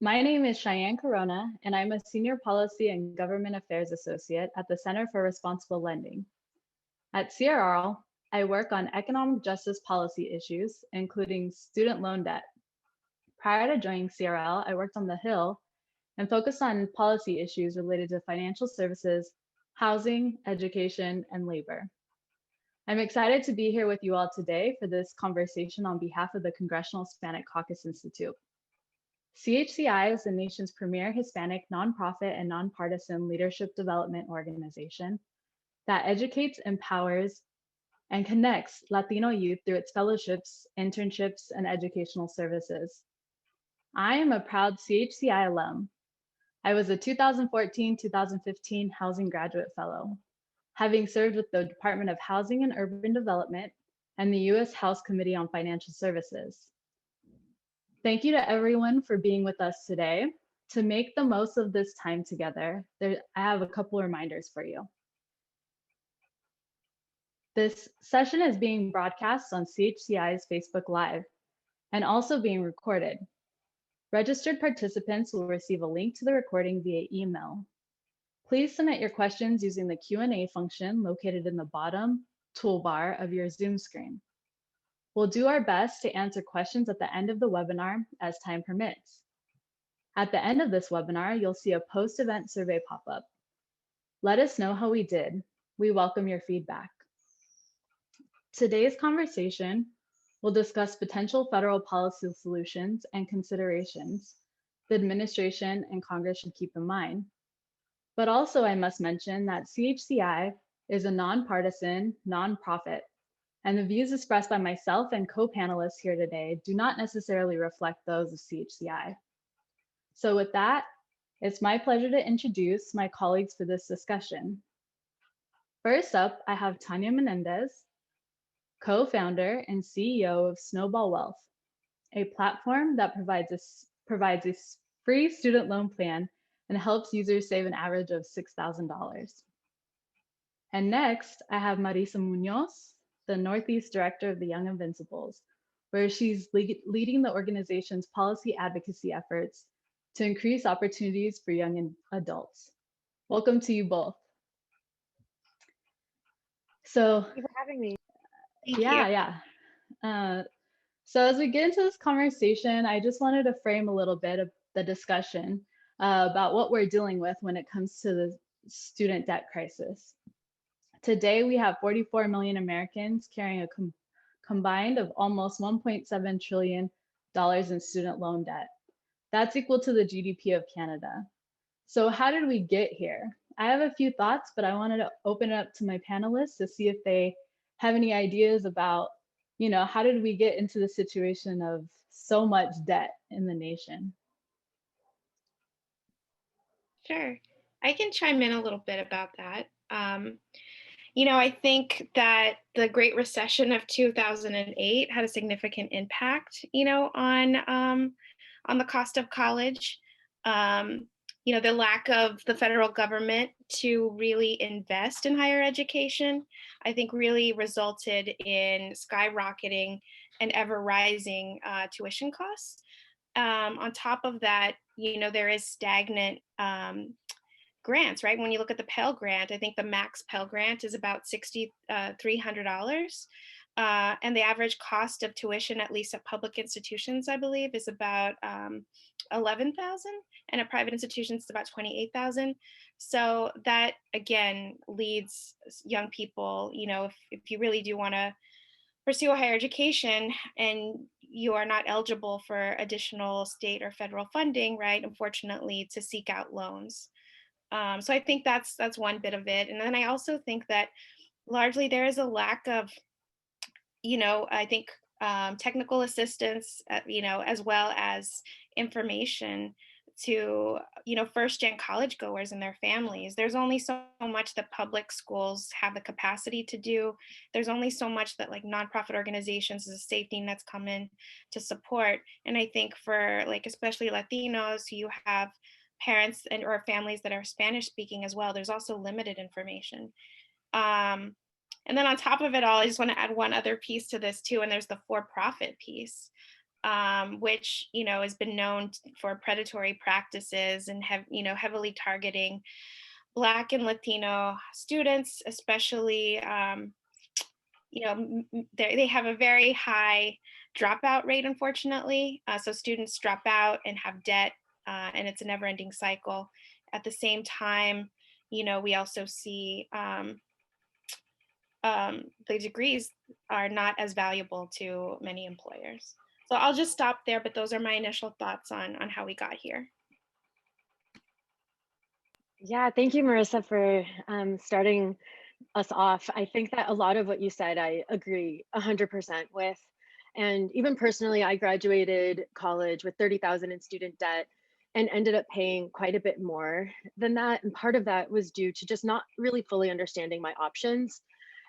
My name is Cheyenne Corona, and I'm a Senior Policy and Government Affairs Associate at the Center for Responsible Lending. At CRL, I work on economic justice policy issues, including student loan debt. Prior to joining CRL, I worked on the Hill and focused on policy issues related to financial services, housing, education, and labor. I'm excited to be here with you all today for this conversation on behalf of the Congressional Hispanic Caucus Institute. CHCI is the nation's premier Hispanic nonprofit and nonpartisan leadership development organization that educates, empowers, and connects Latino youth through its fellowships, internships, and educational services. I am a proud CHCI alum. I was a 2014-2015 Housing Graduate Fellow, having served with the Department of Housing and Urban Development and the U.S. House Committee on Financial Services. Thank you to everyone for being with us today. To make the most of this time together, I have a couple reminders for you. This session is being broadcast on CHCI's Facebook Live and also being recorded. Registered participants will receive a link to the recording via email. Please submit your questions using the Q&A function located in the bottom toolbar of your Zoom screen. We'll do our best to answer questions at the end of the webinar as time permits. At the end of this webinar, you'll see a post-event survey pop up. Let us know how we did. We welcome your feedback. Today's conversation will discuss potential federal policy solutions and considerations the administration and Congress should keep in mind. But also, I must mention that CHCI is a nonpartisan nonprofit, and the views expressed by myself and co-panelists here today do not necessarily reflect those of CHCI. So with that, it's my pleasure to introduce my colleagues for this discussion. First up, I have Tanya Menendez, co-founder and CEO of Snowball Wealth, a platform that provides a free student loan plan and helps users save an average of $6,000. And next, I have Marisa Munoz, the Northeast Director of the Young Invincibles, where she's leading the organization's policy advocacy efforts to increase opportunities for young adults. Welcome to you both. So, thank you for having me. Yeah. So as we get into this conversation, I just wanted to frame a little bit of the discussion about what we're dealing with when it comes to the student debt crisis. Today, we have 44 million Americans carrying a combined of almost $1.7 trillion in student loan debt. That's equal to the GDP of Canada. So how did we get here? I have a few thoughts, but I wanted to open it up to my panelists to see if they have any ideas about, how did we get into the situation of so much debt in the nation? Sure, I can chime in a little bit about that. I think that the Great Recession of 2008 had a significant impact, on the cost of college. The lack of the federal government to really invest in higher education, I think really resulted in skyrocketing and ever rising tuition costs. On top of that, there is stagnant grants, right? When you look at the Pell Grant, I think the max Pell Grant is about $6,300. And the average cost of tuition, at least at public institutions, I believe, is about $11,000, and at private institutions, it's about $28,000. So that, again, leads young people, if you really do want to pursue a higher education and you are not eligible for additional state or federal funding, right, unfortunately, to seek out loans. So I think that's one bit of it. And then I also think that largely there is a lack of, I think technical assistance, as well as information to, first-gen college goers and their families. There's only so much that public schools have the capacity to do. There's only so much that nonprofit organizations as a safety net's come in to support. And I think for especially Latinos, you have parents or families that are Spanish speaking as well, there's also limited information. And then on top of it all, I just want to add one other piece to this too, and there's the for-profit piece. which, has been known for predatory practices and heavily targeting Black and Latino students, especially, they have a very high dropout rate, unfortunately. So students drop out and have debt, and it's a never-ending cycle. At the same time, we also see the degrees are not as valuable to many employers. So I'll just stop there, but those are my initial thoughts on how we got here. Yeah, thank you, Marissa, for starting us off. I think that a lot of what you said, I agree 100% with. And even personally, I graduated college with 30,000 in student debt and ended up paying quite a bit more than that. And part of that was due to just not really fully understanding my options.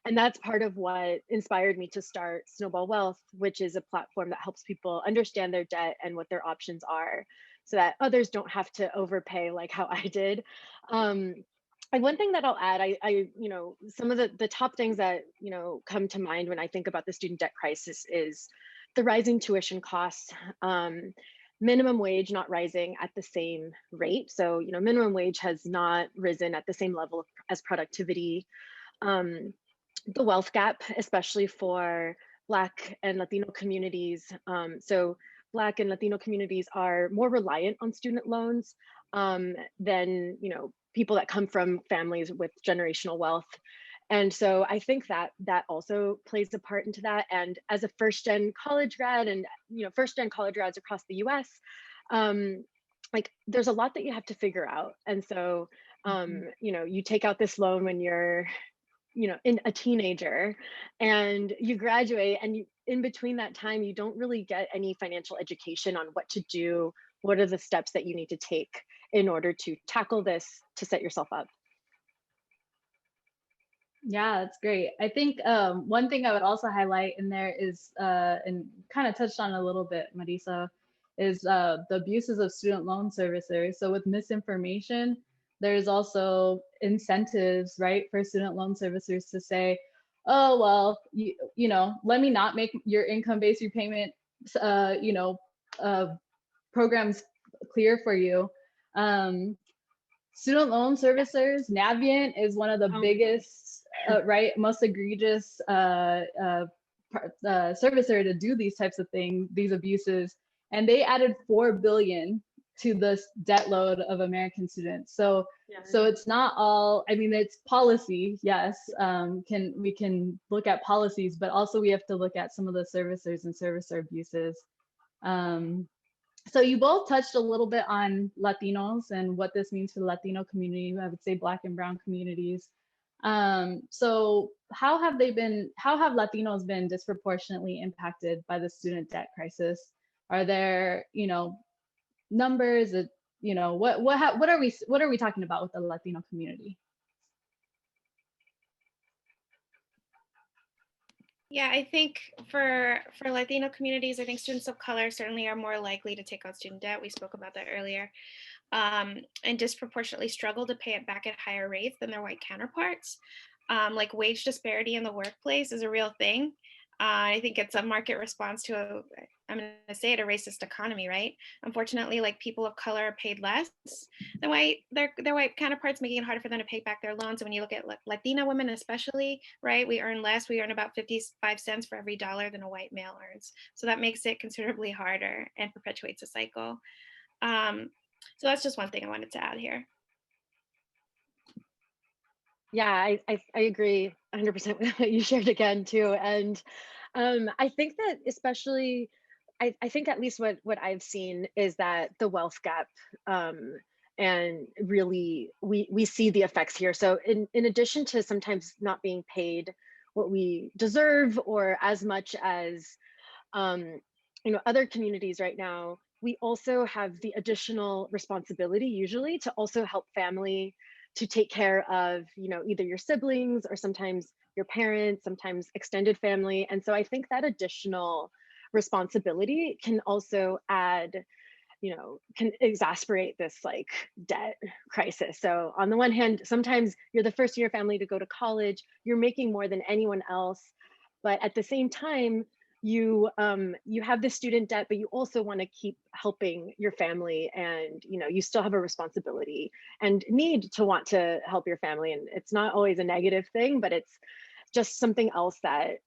And that's part of what inspired me to start Snowball Wealth, which is a platform that helps people understand their debt and what their options are so that others don't have to overpay like how I did. And one thing that I'll add, some of the top things that, come to mind when I think about the student debt crisis is the rising tuition costs, minimum wage not rising at the same rate. So, minimum wage has not risen at the same level as productivity. The wealth gap, especially for Black and Latino communities. So Black and Latino communities are more reliant on student loans than, people that come from families with generational wealth. And so I think that that also plays a part into that. And as a first-gen college grad and, first-gen college grads across the US, there's a lot that you have to figure out. And so, you take out this loan when you're in a teenager and you graduate, and in between that time, you don't really get any financial education on what to do. What are the steps that you need to take in order to tackle this to set yourself up? Yeah, that's great. I think one thing I would also highlight in there is, and kind of touched on a little bit, Marisa, is the abuses of student loan servicers. So with misinformation, there's also incentives, right, for student loan servicers to say, oh, well, let me not make your income-based repayment, programs clear for you. Student loan servicers, Navient is one of the biggest, right, most egregious servicer to do these types of things, these abuses, and they added $4 billion to the debt load of American students. So, so it's not all. I mean, it's policy. Yes, we can look at policies, but also we have to look at some of the servicers and servicer abuses. So you both touched a little bit on Latinos and what this means for the Latino community. I would say Black and Brown communities. So how have Latinos been disproportionately impacted by the student debt crisis? Are there, numbers? What are we talking about with the Latino community? Yeah, I think for Latino communities, I think students of color certainly are more likely to take out student debt. We spoke about that earlier, and disproportionately struggle to pay it back at higher rates than their white counterparts. Like wage disparity in the workplace is a real thing. I think it's a market response to I'm going to say it, a racist economy, right? Unfortunately, like people of color are paid less than their white counterparts, making it harder for them to pay back their loans. And when you look at Latina women, especially, right, we earn less. We earn about 55 cents for every dollar than a white male earns. So that makes it considerably harder and perpetuates a cycle. So that's just one thing I wanted to add here. Yeah, I agree 100% with what you shared again too. And I think that especially, I think at least what I've seen is that the wealth gap, and really we see the effects here. So in addition to sometimes not being paid what we deserve or as much as other communities right now, we also have the additional responsibility usually to also help family to take care of, either your siblings or sometimes your parents, sometimes extended family. And so I think that additional responsibility can also add, can exasperate this like debt crisis. So on the one hand, sometimes you're the first in your family to go to college, you're making more than anyone else. But at the same time, you have the student debt, but you also want to keep helping your family, and you still have a responsibility and need to want to help your family. And it's not always a negative thing, but it's just something else that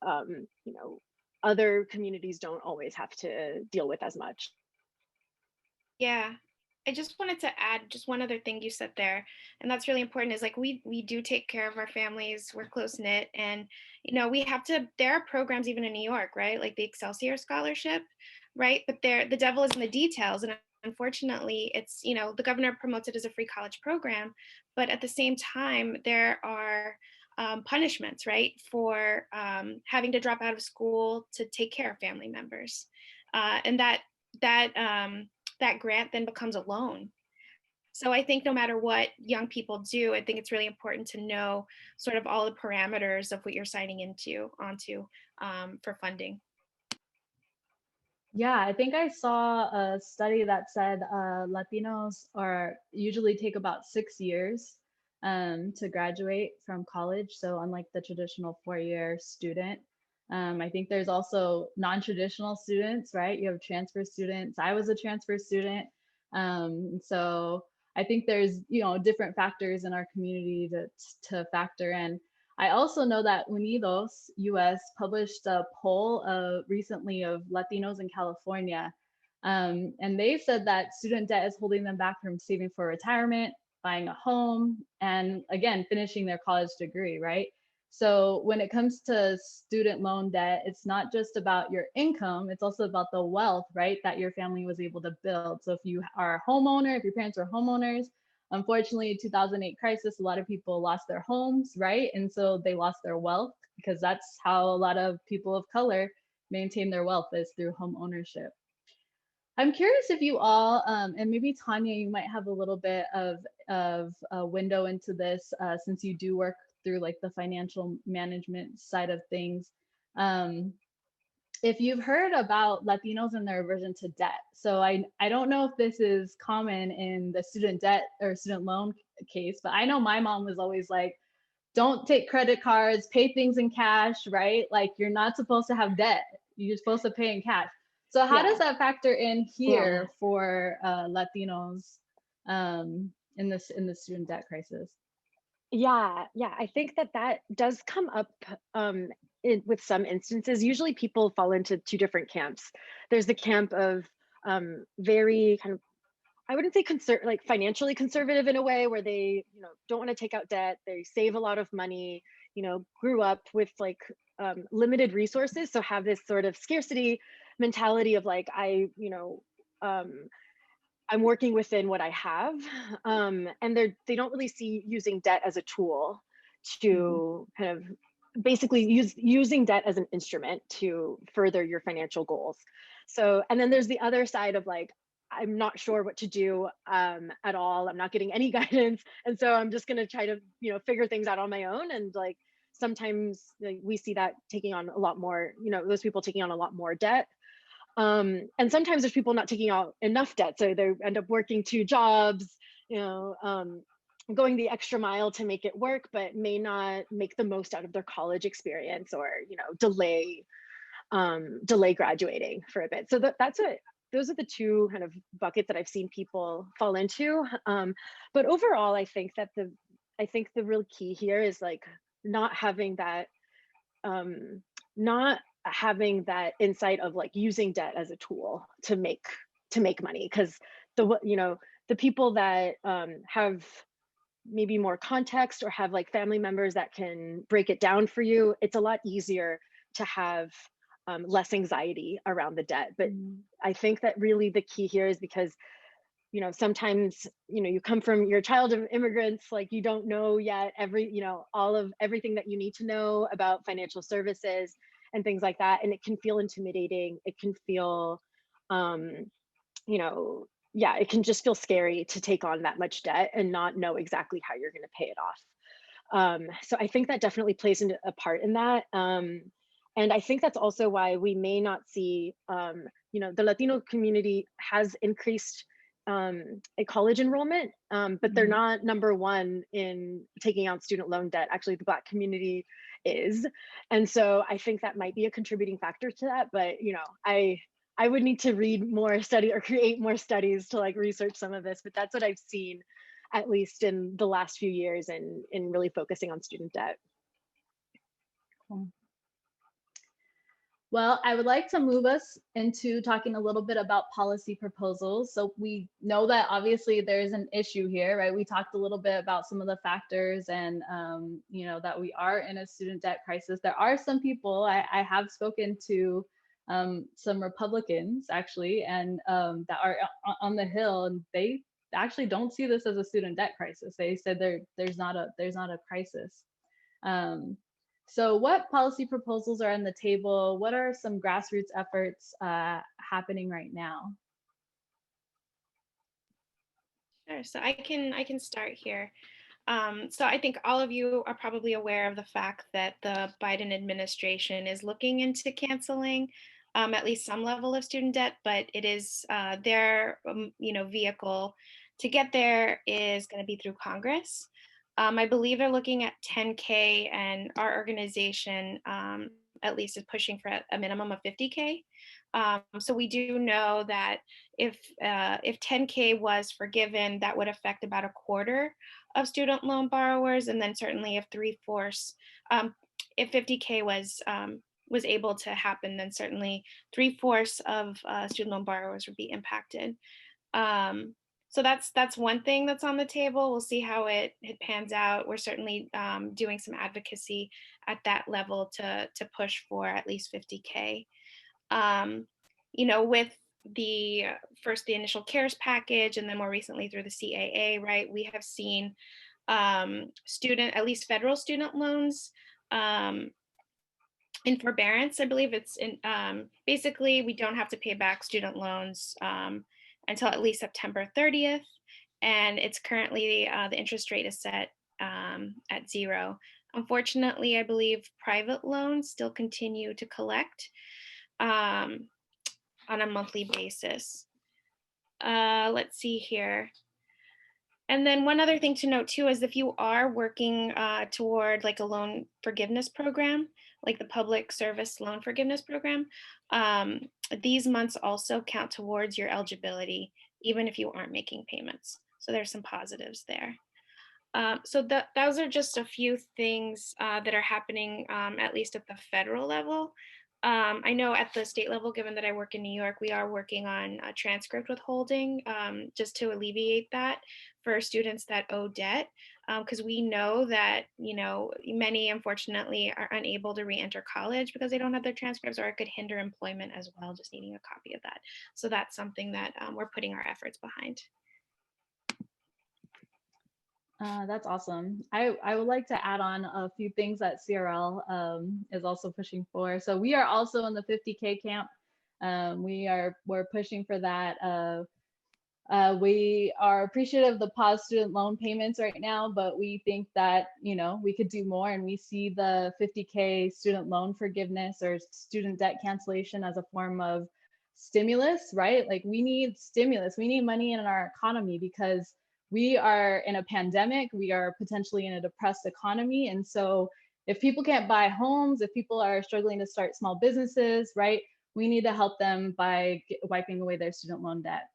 other communities don't always have to deal with as much. Yeah. I just wanted to add just one other thing you said there, and that's really important, is like we do take care of our families, we're close knit, and we have to, there are programs even in New York, right? Like the Excelsior Scholarship, right? But the devil is in the details. And unfortunately, it's, the governor promotes it as a free college program, but at the same time, there are punishments, right? For having to drop out of school to take care of family members. And that grant then becomes a loan. So I think no matter what young people do, I think it's really important to know sort of all the parameters of what you're signing onto for funding. Yeah, I think I saw a study that said Latinos usually take about 6 years to graduate from college. So unlike the traditional 4-year student, I think there's also non-traditional students, right? You have transfer students. I was a transfer student. So I think there's, different factors in our community to factor in. I also know that Unidos US published a poll recently of Latinos in California. And they said that student debt is holding them back from saving for retirement, buying a home, and again, finishing their college degree, right? So when it comes to student loan debt, it's not just about your income, it's also about the wealth, right, that your family was able to build. So if you are a homeowner, if your parents were homeowners, unfortunately, 2008 crisis, a lot of people lost their homes, right? And so they lost their wealth, because that's how a lot of people of color maintain their wealth, is through home ownership. I'm curious if you all, and maybe Tanya, you might have a little bit of a window into this, since you do work through like the financial management side of things. If you've heard about Latinos and their aversion to debt. So I don't know if this is common in the student debt or student loan case, but I know my mom was always like, don't take credit cards, pay things in cash, right? Like you're not supposed to have debt. You're supposed to pay in cash. So how does that factor in here for Latinos in the student debt crisis? Yeah, I think that does come up with some instances. Usually people fall into two different camps. There's the camp of very kind of, I wouldn't say like financially conservative in a way, where they don't want to take out debt, they save a lot of money, grew up with like limited resources, so have this sort of scarcity mentality of like, I'm working within what I have, and they don't really see using debt as a tool to kind of basically using debt as an instrument to further your financial goals. So, and then there's the other side of like, I'm not sure what to do at all. I'm not getting any guidance, and so I'm just going to try to figure things out on my own. And like sometimes we see that taking on a lot more, those people taking on a lot more debt. And sometimes there's people not taking out enough debt, so they end up working 2 jobs, going the extra mile to make it work, but may not make the most out of their college experience, or delay graduating for a bit. So those are the 2 kind of buckets that I've seen people fall into. But overall, I think the real key here is like not having that insight of like using debt as a tool to make money, because the people that have maybe more context, or have like family members that can break it down for you, it's a lot easier to have less anxiety around the debt. But I think that really the key here is because sometimes you come from, you're a child of immigrants, like you don't know yet all of everything that you need to know about financial services and things like that, and it can feel intimidating. It can feel it can just feel scary to take on that much debt and not know exactly how you're going to pay it off. So I think that definitely plays into a part in that. And I think that's also why we may not see the Latino community has increased a college enrollment, but they're not number 1 in taking out student loan debt. Actually, the Black community is. And so I think that might be a contributing factor to that. But, you know, I would need to read more study or create more studies to like research some of this, but that's what I've seen, at least in the last few years, in really focusing on student debt. Cool. Well, I would like to move us into talking a little bit about policy proposals. So we know that obviously there's an issue here, right? We talked a little bit about some of the factors and, you know, that we are in a student debt crisis. There are some people, I have spoken to some Republicans actually, and that are on the Hill, and they actually don't see this as a student debt crisis. They said there's not a crisis. So what policy proposals are on the table? What are some grassroots efforts happening right now? Sure. So I can start here. So I think all of you are probably aware of the fact that the Biden administration is looking into canceling at least some level of student debt, but it is their vehicle to get there is going to be through Congress. I believe they're looking at 10K, and our organization at least is pushing for a minimum of 50K. So we do know that if 10K was forgiven, that would affect about a quarter of student loan borrowers, and then certainly if 3/4, if 50K was able to happen, then certainly 3/4 of student loan borrowers would be impacted. So that's one thing that's on the table. We'll see how it pans out. We're certainly doing some advocacy at that level to push for at least 50K. With the initial CARES package, and then more recently through the CAA, right? We have seen at least federal student loans in forbearance. I believe it's in basically we don't have to pay back student loans until at least September 30th. And it's currently the interest rate is set at 0. Unfortunately, I believe private loans still continue to collect on a monthly basis. Let's see here. And then one other thing to note too is if you are working toward like a loan forgiveness program, like the public service loan forgiveness program, these months also count towards your eligibility, even if you aren't making payments. So there's some positives there. So those are just a few things that are happening, at least at the federal level. I know at the state level, given that I work in New York, we are working on transcript withholding just to alleviate that for students that owe debt, because we know that, many unfortunately are unable to re-enter college because they don't have their transcripts, or it could hinder employment as well, just needing a copy of that. So that's something that we're putting our efforts behind. That's awesome. I would like to add on a few things that CRL is also pushing for. So we are also in the 50K camp. We're pushing for that. We are appreciative of the paused student loan payments right now, but we think that, we could do more, and we see the 50K student loan forgiveness or student debt cancellation as a form of stimulus, right? Like we need stimulus. We need money in our economy because we are in a pandemic. We are potentially in a depressed economy. And so if people can't buy homes, if people are struggling to start small businesses, right, we need to help them by wiping away their student loan debt.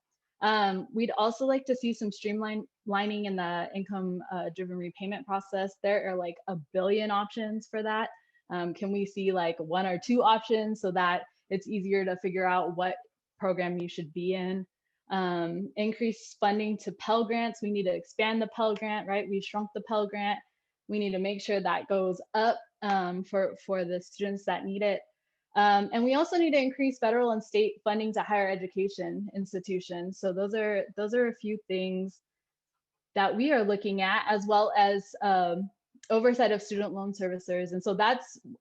We'd also like to see some streamlining in the income driven repayment process. There are like a billion options for that. Can we see like 1 or 2 options so that it's easier to figure out what program you should be in? Increase funding to Pell grants. We need to expand the Pell grant, right? We shrunk the Pell grant. We need to make sure that goes up for the students that need it. And we also need to increase federal and state funding to higher education institutions. So those are a few things that we are looking at, as well as oversight of student loan servicers. And so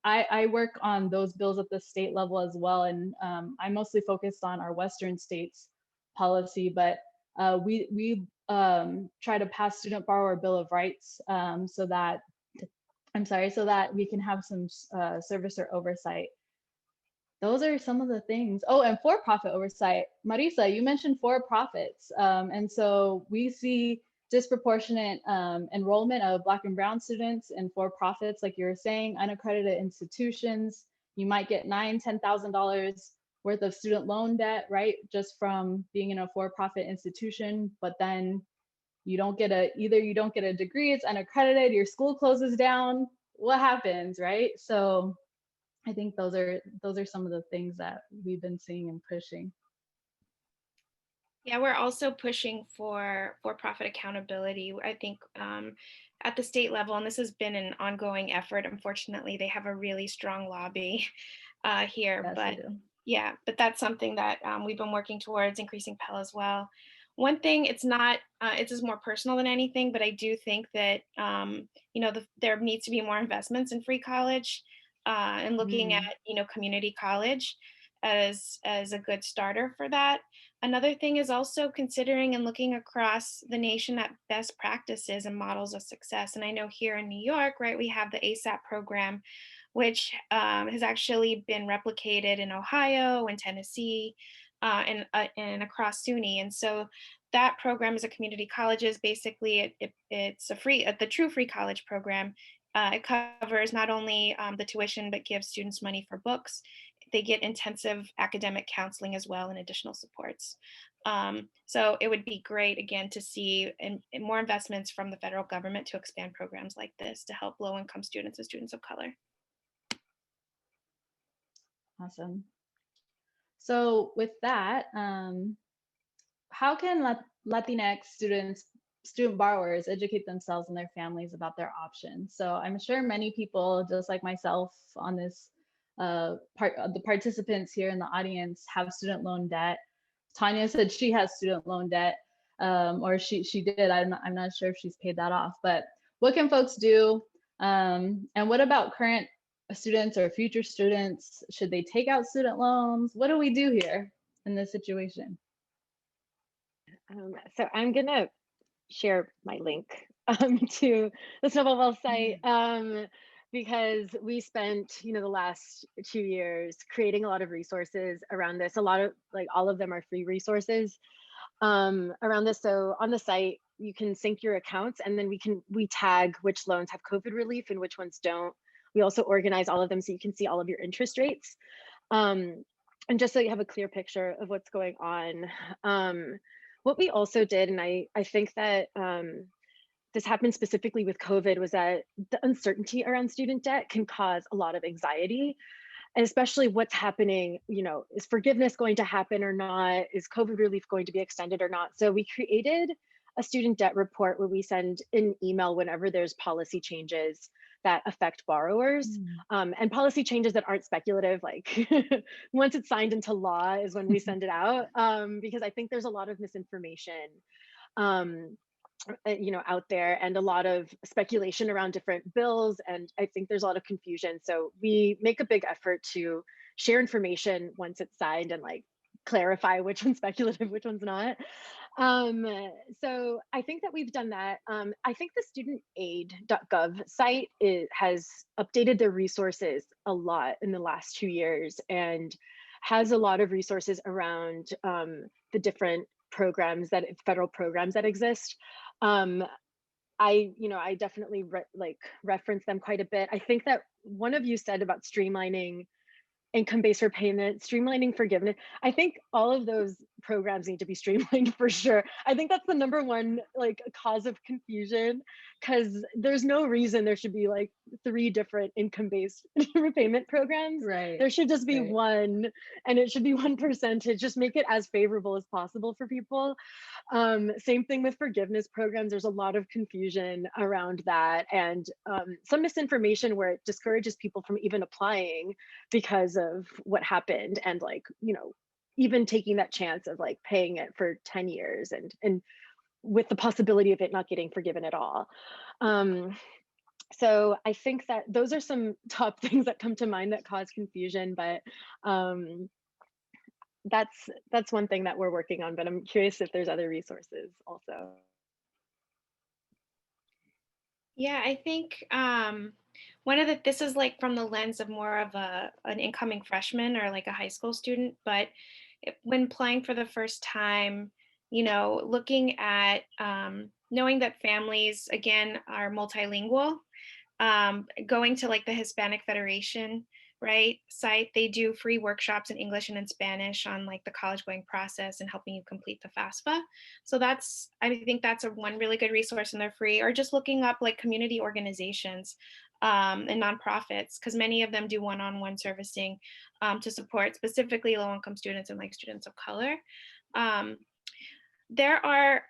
I work on those bills at the state level as well. And I'm mostly focused on our Western states policy, but we try to pass student borrower bill of rights so that we can have some servicer oversight. Those are some of the things. Oh, and for-profit oversight. Marisa, you mentioned for-profits. And so we see disproportionate enrollment of Black and Brown students in for-profits, like you were saying, unaccredited institutions. You might get $9,000, $10,000 worth of student loan debt, right? Just from being in a for-profit institution, but then you don't get either you don't get a degree, it's unaccredited, your school closes down, what happens, right? So I think those are some of the things that we've been seeing and pushing. Yeah, we're also pushing for for-profit accountability. I think at the state level, and this has been an ongoing effort, unfortunately, they have a really strong lobby here. Yes, but yeah, but that's something that we've been working towards, increasing Pell as well. One thing, it's just more personal than anything, but I do think that, there needs to be more investments in free college and looking at, community college as a good starter for that. Another thing is also considering and looking across the nation at best practices and models of success. And I know here in New York, right, we have the ASAP program, which has actually been replicated in Ohio and Tennessee and across SUNY. And so that program is a community colleges. Basically, it's the true free college program. It covers not only the tuition, but gives students money for books. They get intensive academic counseling as well and additional supports. So it would be great, again, to see more investments from the federal government to expand programs like this to help low-income students and students of color. Awesome. So with that, how can Latinx student borrowers educate themselves and their families about their options? So I'm sure many people, just like myself on this the participants here in the audience, have student loan debt. Tanya said she has student loan debt, or she did. I'm not sure if she's paid that off. But what can folks do? And what about current students or future students? Should they take out student loans? What do we do here in this situation? So I'm gonna share my link to the Snowball site because we spent, the last 2 years creating a lot of resources around this. A lot of, like, all of them are free resources around this. So on the site, you can sync your accounts, and then we tag which loans have COVID relief and which ones don't. We also organize all of them so you can see all of your interest rates. And just so you have a clear picture of what's going on. What we also did, and I think that this happened specifically with COVID, was that the uncertainty around student debt can cause a lot of anxiety, and especially what's happening, is forgiveness going to happen or not? Is COVID relief going to be extended or not? So we created a student debt report where we send an email whenever there's policy changes that affect borrowers, and policy changes that aren't speculative, like once it's signed into law is when we send it out, because I think there's a lot of misinformation out there, and a lot of speculation around different bills, and I think there's a lot of confusion. So we make a big effort to share information once it's signed and clarify which one's speculative, which one's not. So I think that we've done that. I think the studentaid.gov site has updated their resources a lot in the last 2 years and has a lot of resources around the different federal programs that exist. I definitely reference them quite a bit. I think that one of you said about streamlining income-based repayment, streamlining forgiveness. I think all of those programs need to be streamlined for sure. I think that's the number one cause of confusion, because there's no reason there should be 3 different income-based repayment programs. Right. There should just be one, and it should be 1%. Just make it as favorable as possible for people. Same thing with forgiveness programs. There's a lot of confusion around that, and some misinformation where it discourages people from even applying because of what happened, and even taking that chance of paying it for 10 years and with the possibility of it not getting forgiven at all. So I think that those are some top things that come to mind that cause confusion, but that's one thing that we're working on, but I'm curious if there's other resources also. Yeah, I think this is from the lens of more of an incoming freshman or a high school student, but when applying for the first time, looking at knowing that families, again, are multilingual, going to like the Hispanic Federation, right, site, they do free workshops in English and in Spanish on like the college going process and helping you complete the FAFSA. So that's, I think that's one really good resource, and they're free. Or just looking up like community organizations and nonprofits, because many of them do one-on-one servicing to support specifically low-income students and like students of color. There are,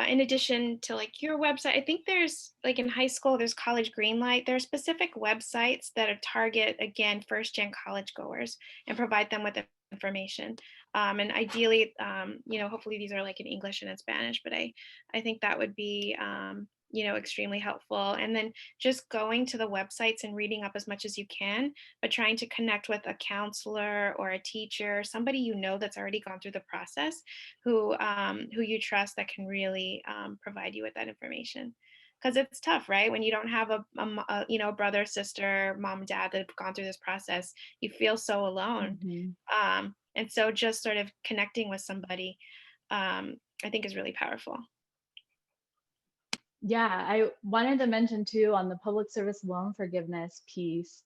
in addition to like your website, I think there's like in high school, there's College Greenlight. There are specific websites that are target, again, first-gen college goers and provide them with information. And ideally, hopefully these are like in English and in Spanish, but I think that would be, extremely helpful. And then just going to the websites and reading up as much as you can, but trying to connect with a counselor or a teacher, somebody you know that's already gone through the process, who you trust, that can really provide you with that information. Because it's tough, right? When you don't have a brother, sister, mom, dad that have gone through this process, you feel so alone. Mm-hmm. And so just sort of connecting with somebody, I think is really powerful. Yeah, I wanted to mention too on the public service loan forgiveness piece.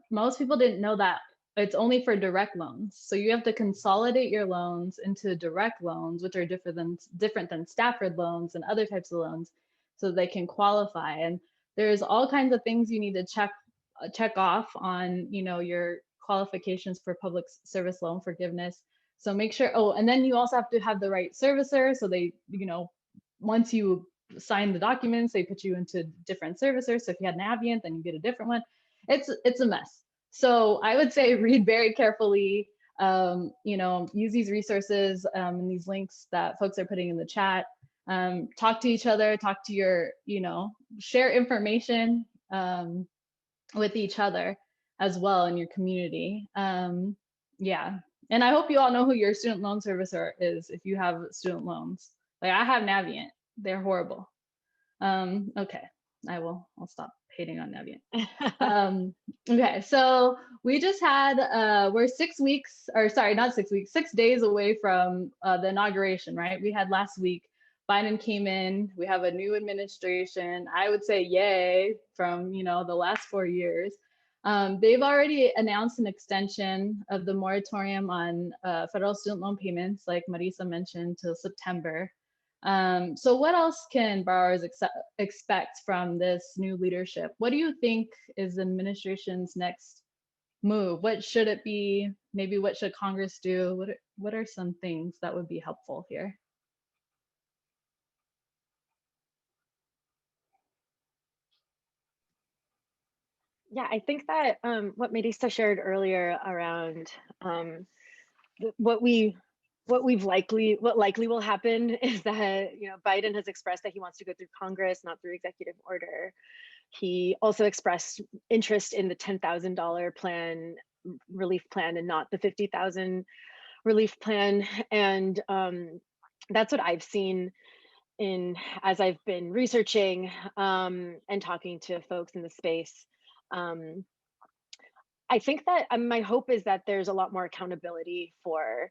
Most people didn't know that it's only for direct loans. So you have to consolidate your loans into direct loans, which are different than Stafford loans and other types of loans, so they can qualify. And there's all kinds of things you need to check off on, your qualifications for public service loan forgiveness. So make sure. Oh, and then you also have to have the right servicer. So they, once you sign the documents, they put you into different servicers. So if you had Navient, then you get a different one. It's a mess. So I would say read very carefully, use these resources and these links that folks are putting in the chat. Talk to each other, talk to your, share information with each other as well in your community. Yeah. And I hope you all know who your student loan servicer is if you have student loans. Like I have Navient. They're horrible. Okay, I'll stop hating on Navient. Okay, so we just had, we're 6 weeks, or sorry, not 6 weeks, 6 days away from the inauguration, right? We had last week, Biden came in, we have a new administration. I would say yay from, the last 4 years. They've already announced an extension of the moratorium on federal student loan payments, like Marisa mentioned, till September. So what else can borrowers expect from this new leadership? What do you think is the administration's next move? What should it be? Maybe what should Congress do? What are some things that would be helpful here? Yeah, I think that what Marisa shared earlier around what likely will happen is that Biden has expressed that he wants to go through Congress, not through executive order. He also expressed interest in the $10,000 plan, relief plan, and not the $50,000 relief plan. And that's what I've seen as I've been researching and talking to folks in the space. I think that my hope is that there's a lot more accountability for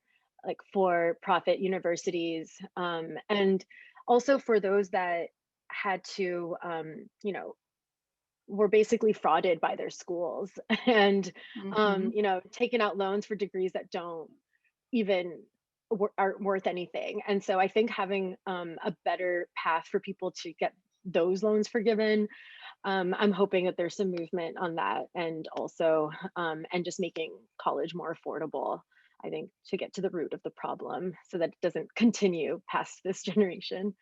profit universities, and also for those that had to, were basically frauded by their schools and, taken out loans for degrees that don't even aren't worth anything. And so I think having a better path for people to get those loans forgiven, I'm hoping that there's some movement on that, and also and just making college more affordable, I think, to get to the root of the problem so that it doesn't continue past this generation.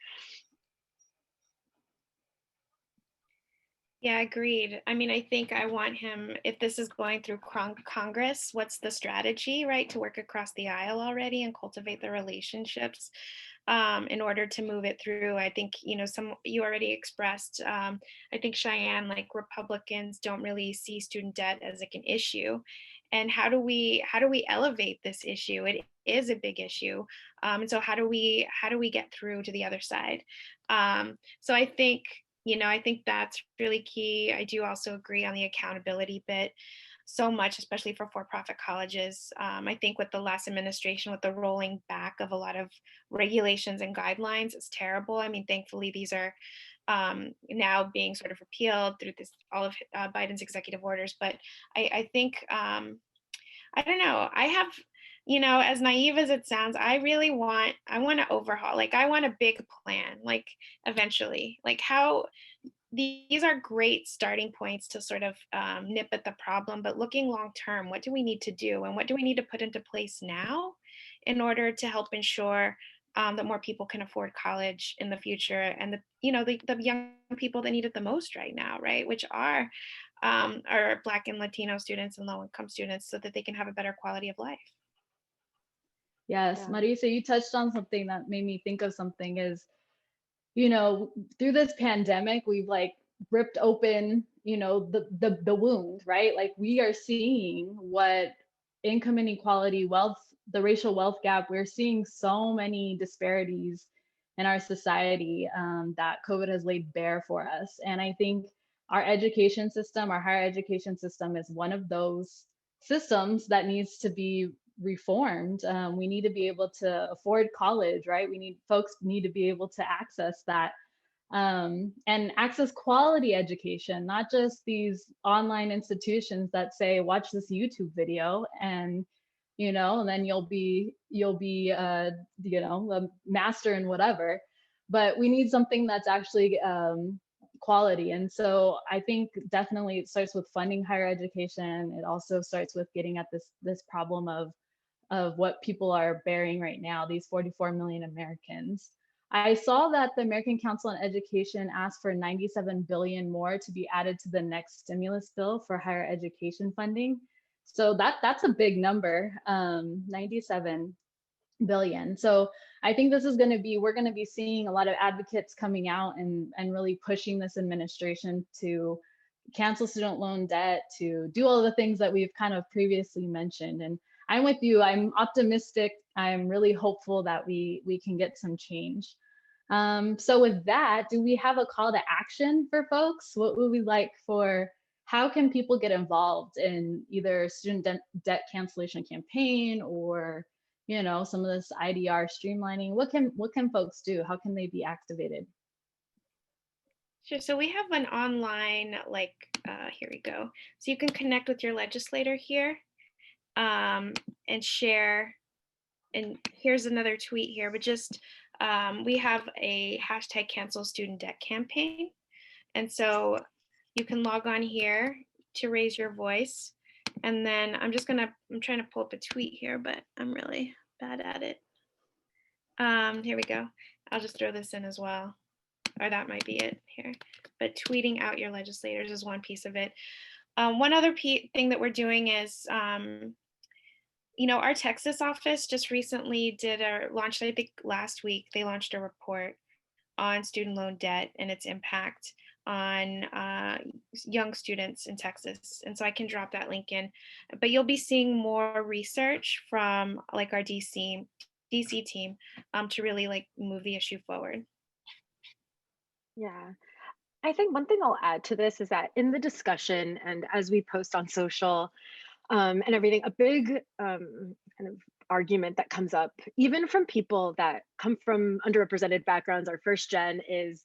Yeah, agreed. I mean, I think I want him, if this is going through Congress, what's the strategy, right, to work across the aisle already and cultivate the relationships in order to move it through. I think, you already expressed, I think Cheyenne, like Republicans don't really see student debt as like an issue. And how do we elevate this issue? It is a big issue. And so how do we get through to the other side? So I think, I think that's really key. I do also agree on the accountability bit. so much, especially for for-profit colleges. I think with the last administration, with the rolling back of a lot of regulations and guidelines, it's terrible. I mean, thankfully, these are now being sort of repealed through this all of Biden's executive orders. But I think I don't know. I have, as naive as it sounds, I want to overhaul. Like, I want a big plan, like, eventually. Like, how these are great starting points to sort of nip at the problem, but looking long term, what do we need to do? And what do we need to put into place now in order to help ensure that more people can afford college in the future, and the young people that need it the most right now, right? Which are Black and Latino students and low income students, so that they can have a better quality of life. Yes, Yeah. Marisa, you touched on something that made me think of something is, through this pandemic, we've like ripped open, the wound, right? Like, we are seeing what income inequality, wealth, the racial wealth gap, we're seeing so many disparities in our society that COVID has laid bare for us. And I think our education system, our higher education system, is one of those systems that needs to be reformed. We need to be able to afford college, right? Folks need to be able to access that and access quality education, not just these online institutions that say, watch this YouTube video and then you'll be a master in whatever. But we need something that's actually quality. And so I think definitely it starts with funding higher education. It also starts with getting at this problem of what people are bearing right now, these 44 million Americans. I saw that the American Council on Education asked for 97 billion more to be added to the next stimulus bill for higher education funding. So that's a big number, 97 billion. So I think this is we're going to be seeing a lot of advocates coming out and really pushing this administration to cancel student loan debt, to do all the things that we've kind of previously mentioned. And I'm with you. I'm optimistic. I'm really hopeful that we can get some change. So with that, do we have a call to action for folks? What would we like how can people get involved in either student debt cancellation campaign or, some of this IDR streamlining? What can folks do? How can they be activated? Sure. So we have an online, here we go. So you can connect with your legislator here and share. And here's another tweet here, but just we have a hashtag cancel student debt campaign. And so you can log on here to raise your voice. And then I'm trying to pull up a tweet here, but I'm really bad at it. Here we go. I'll just throw this in as well. Or that might be it here. But tweeting out your legislators is one piece of it. One other thing that we're doing is, our Texas office just recently launched, I think last week, they launched a report on student loan debt and its impact on young students in Texas. And so I can drop that link in, but you'll be seeing more research from like our DC team to really move the issue forward. Yeah. I think one thing I'll add to this is that in the discussion and as we post on social and everything, a big kind of argument that comes up, even from people that come from underrepresented backgrounds, our first gen, is,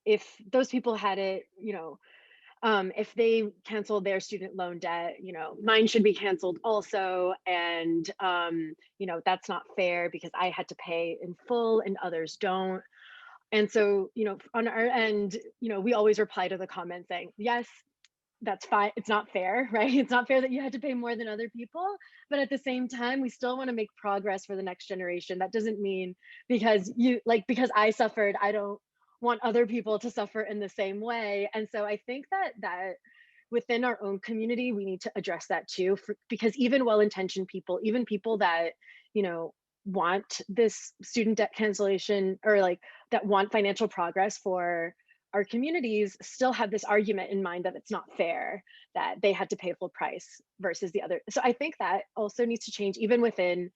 if those people had it, if they canceled their student loan debt, mine should be canceled also. And, that's not fair because I had to pay in full and others don't. And so, on our end, we always reply to the comment saying, yes, that's fine. It's not fair, right? It's not fair that you had to pay more than other people. But at the same time, we still want to make progress for the next generation. That doesn't mean because I suffered, I don't want other people to suffer in the same way. And so I think that within our own community, we need to address that too, because even well-intentioned people, even people that, want this student debt cancellation or that want financial progress for our communities, still have this argument in mind that it's not fair that they had to pay full price versus the other. So I think that also needs to change even within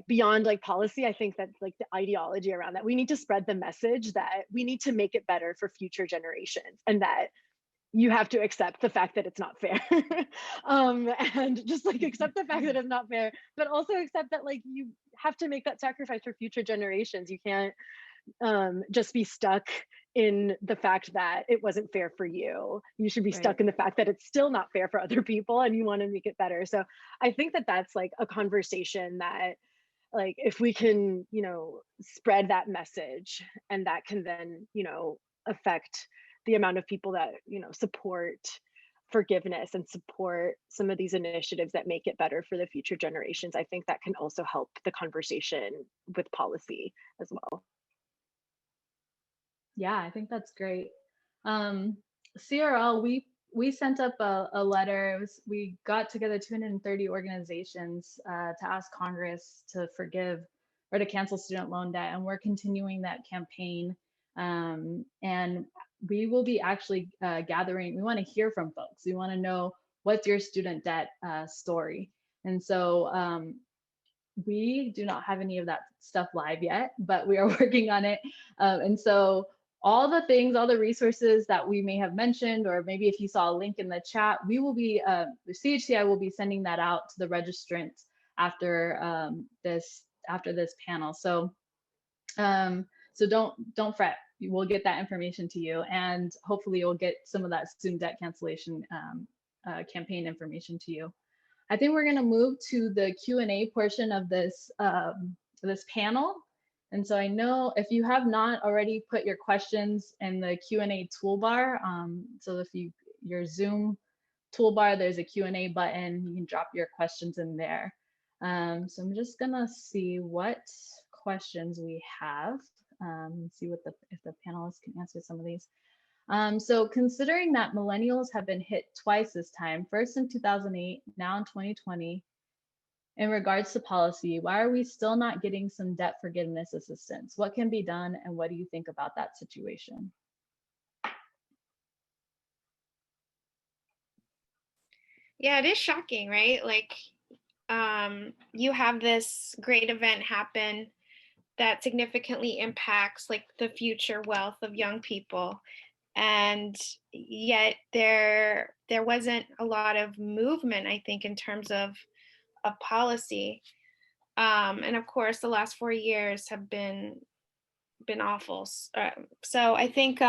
beyond policy. I think that the ideology around that, we need to spread the message that we need to make it better for future generations, and that you have to accept the fact that it's not fair. And just like accept the fact that it's not fair, but also accept that like you have to make that sacrifice for future generations. You can't just be stuck in the fact that it wasn't fair for you. You should be stuck in the fact that it's still not fair for other people and you want to make it better. So I think that that's like a conversation that, like, if we can, you know, spread that message, and that can then, you know, affect the amount of people that, you know, support forgiveness and support some of these initiatives that make it better for the future generations. I think that can also help the conversation with policy as well. Yeah, I think that's great. CRL, we sent up a letter. We got together 230 organizations to ask Congress to forgive or to cancel student loan debt, and we're continuing that campaign. And we will be actually gathering. We want to hear from folks. We want to know, what's your student debt story. And so we do not have any of that stuff live yet, but we are working on it. And so all the things, all the resources that we may have mentioned, or maybe if you saw a link in the chat, we will be, the CHCI will be sending that out to the registrants after this panel. So don't fret. We'll get that information to you, and hopefully you'll get some of that student debt cancellation campaign information to you. I think we're going to move to the Q&A portion of this panel. And so I know if you have not already put your questions in the Q&A toolbar, so if your Zoom toolbar, there's a Q&A button, you can drop your questions in there. So I'm just gonna see what questions we have, see if the panelists can answer some of these. So considering that millennials have been hit twice this time, first in 2008, now in 2020, in regards to policy, why are we still not getting some debt forgiveness assistance? What can be done, and what do you think about that situation? Yeah, it is shocking, right? Like, you have this great event happen that significantly impacts like the future wealth of young people, and yet there wasn't a lot of movement, I think, in terms of policy. And of course, the last 4 years have been awful. So I think,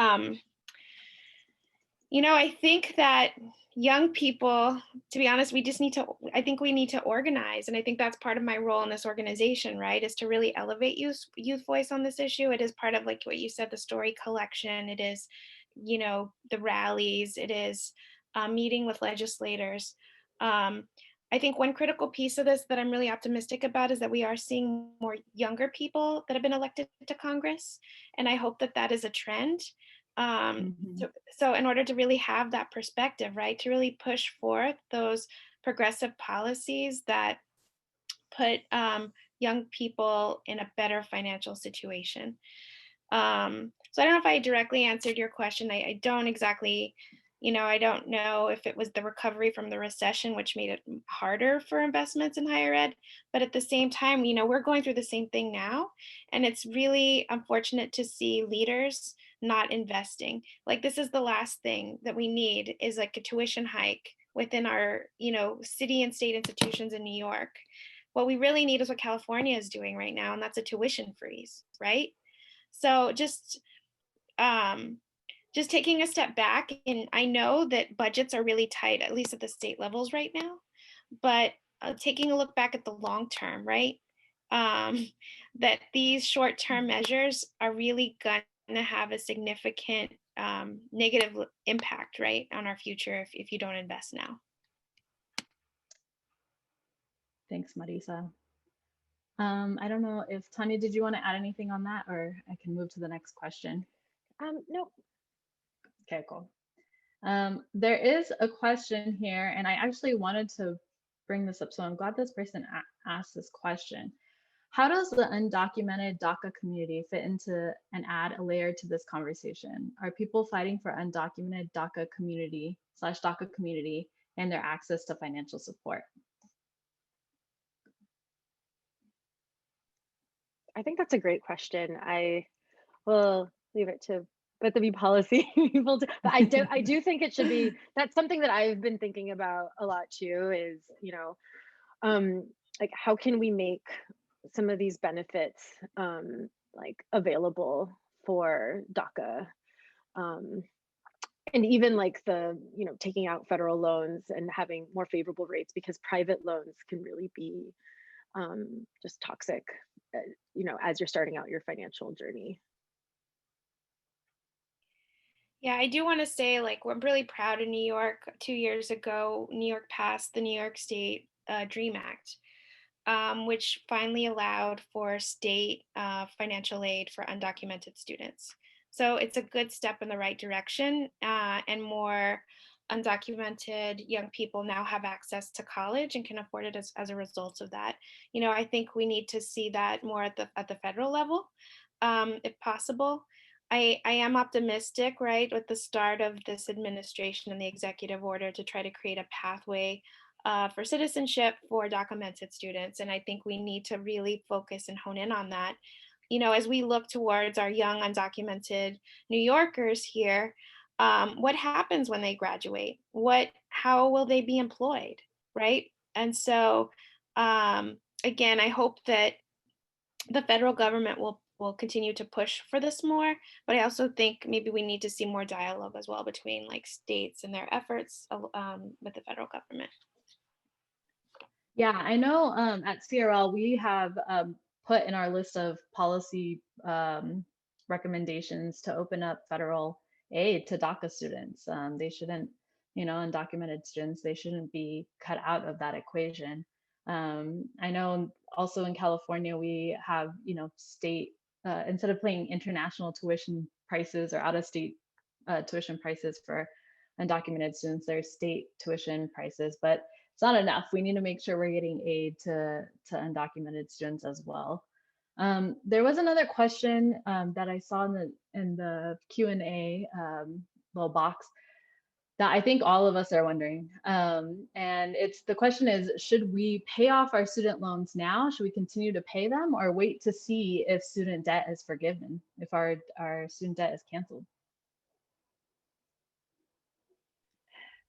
you know, I think that young people, to be honest, I think we need to organize. And I think that's part of my role in this organization, right? Is to really elevate youth voice on this issue. It is part of, like what you said, the story collection. It is, you know, the rallies. It is meeting with legislators. I think one critical piece of this that I'm really optimistic about is that we are seeing more younger people that have been elected to Congress. And I hope that that is a trend. So in order to really have that perspective, right, to really push forth those progressive policies that put young people in a better financial situation. So I don't know if I directly answered your question. I don't exactly, you know, I don't know if it was the recovery from the recession, which made it harder for investments in higher ed. But at the same time, you know, we're going through the same thing now. And it's really unfortunate to see leaders not investing. Like, this is the last thing that we need, is like a tuition hike within our, you know, city and state institutions in New York. What we really need is what California is doing right now, and that's a tuition freeze, right? So just taking a step back, and I know that budgets are really tight, at least at the state levels right now, but taking a look back at the long term, right? That these short-term measures are really going to have a significant negative impact, right, on our future if you don't invest now. Thanks, Marisa. I don't know if Tanya, did you want to add anything on that, or I can move to the next question? No. Okay, cool. There is a question here, and I actually wanted to bring this up, so I'm glad this person asked this question. How does the undocumented Daca community fit into and add a layer to this conversation? Are people fighting for undocumented Daca community /Daca community and their access to financial support? I think that's a great question. I will leave it to but to be policy people. But I do think it should be. That's something that I've been thinking about a lot too. Is like how can we make some of these benefits like available for DACA, and even like the taking out federal loans and having more favorable rates, because private loans can really be just toxic, as you're starting out your financial journey. Yeah, I do want to say, like, we're really proud of New York. 2 years ago, New York passed the New York State DREAM Act, which finally allowed for state financial aid for undocumented students. So it's a good step in the right direction, and more undocumented young people now have access to college and can afford it as a result of that. I think we need to see that more at the federal level, if possible. I am optimistic, right, with the start of this administration and the executive order to try to create a pathway for citizenship for documented students. And I think we need to really focus and hone in on that. As we look towards our young undocumented New Yorkers here, what happens when they graduate? How will they be employed, right? And so, again, I hope that the federal government will continue to push for this more, but I also think maybe we need to see more dialogue as well between like states and their efforts with the federal government. Yeah, I know at CRL we have put in our list of policy recommendations to open up federal aid to DACA students. They shouldn't, undocumented students, they shouldn't be cut out of that equation. I know also in California we have, state, instead of paying international tuition prices or out-of-state tuition prices for undocumented students, there's state tuition prices, but it's not enough. We need to make sure we're getting aid to undocumented students as well. There was another question that I saw in the Q&A little box that I think all of us are wondering. And the question is, should we pay off our student loans now? Should we continue to pay them, or wait to see if student debt is forgiven, if our student debt is canceled?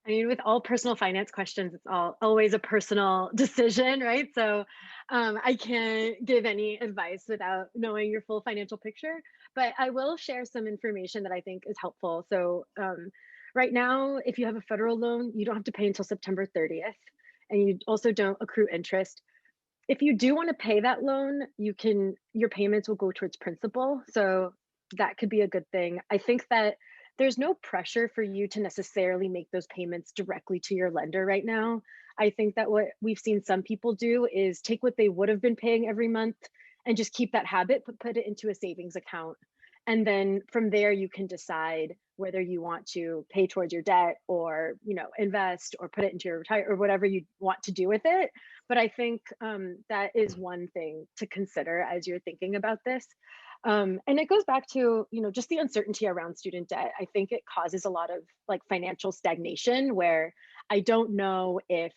I mean, with all personal finance questions, it's always a personal decision, right? So I can't give any advice without knowing your full financial picture, but I will share some information that I think is helpful. So right now, if you have a federal loan, you don't have to pay until September 30th, and you also don't accrue interest. If you do want to pay that loan, your payments will go towards principal. So that could be a good thing. I think that there's no pressure for you to necessarily make those payments directly to your lender right now. I think that what we've seen some people do is take what they would have been paying every month and just keep that habit, but put it into a savings account. And then from there, you can decide whether you want to pay towards your debt or, invest or put it into your retirement or whatever you want to do with it. But I think that is one thing to consider as you're thinking about this. And it goes back to, just the uncertainty around student debt. I think it causes a lot of like financial stagnation where I don't know if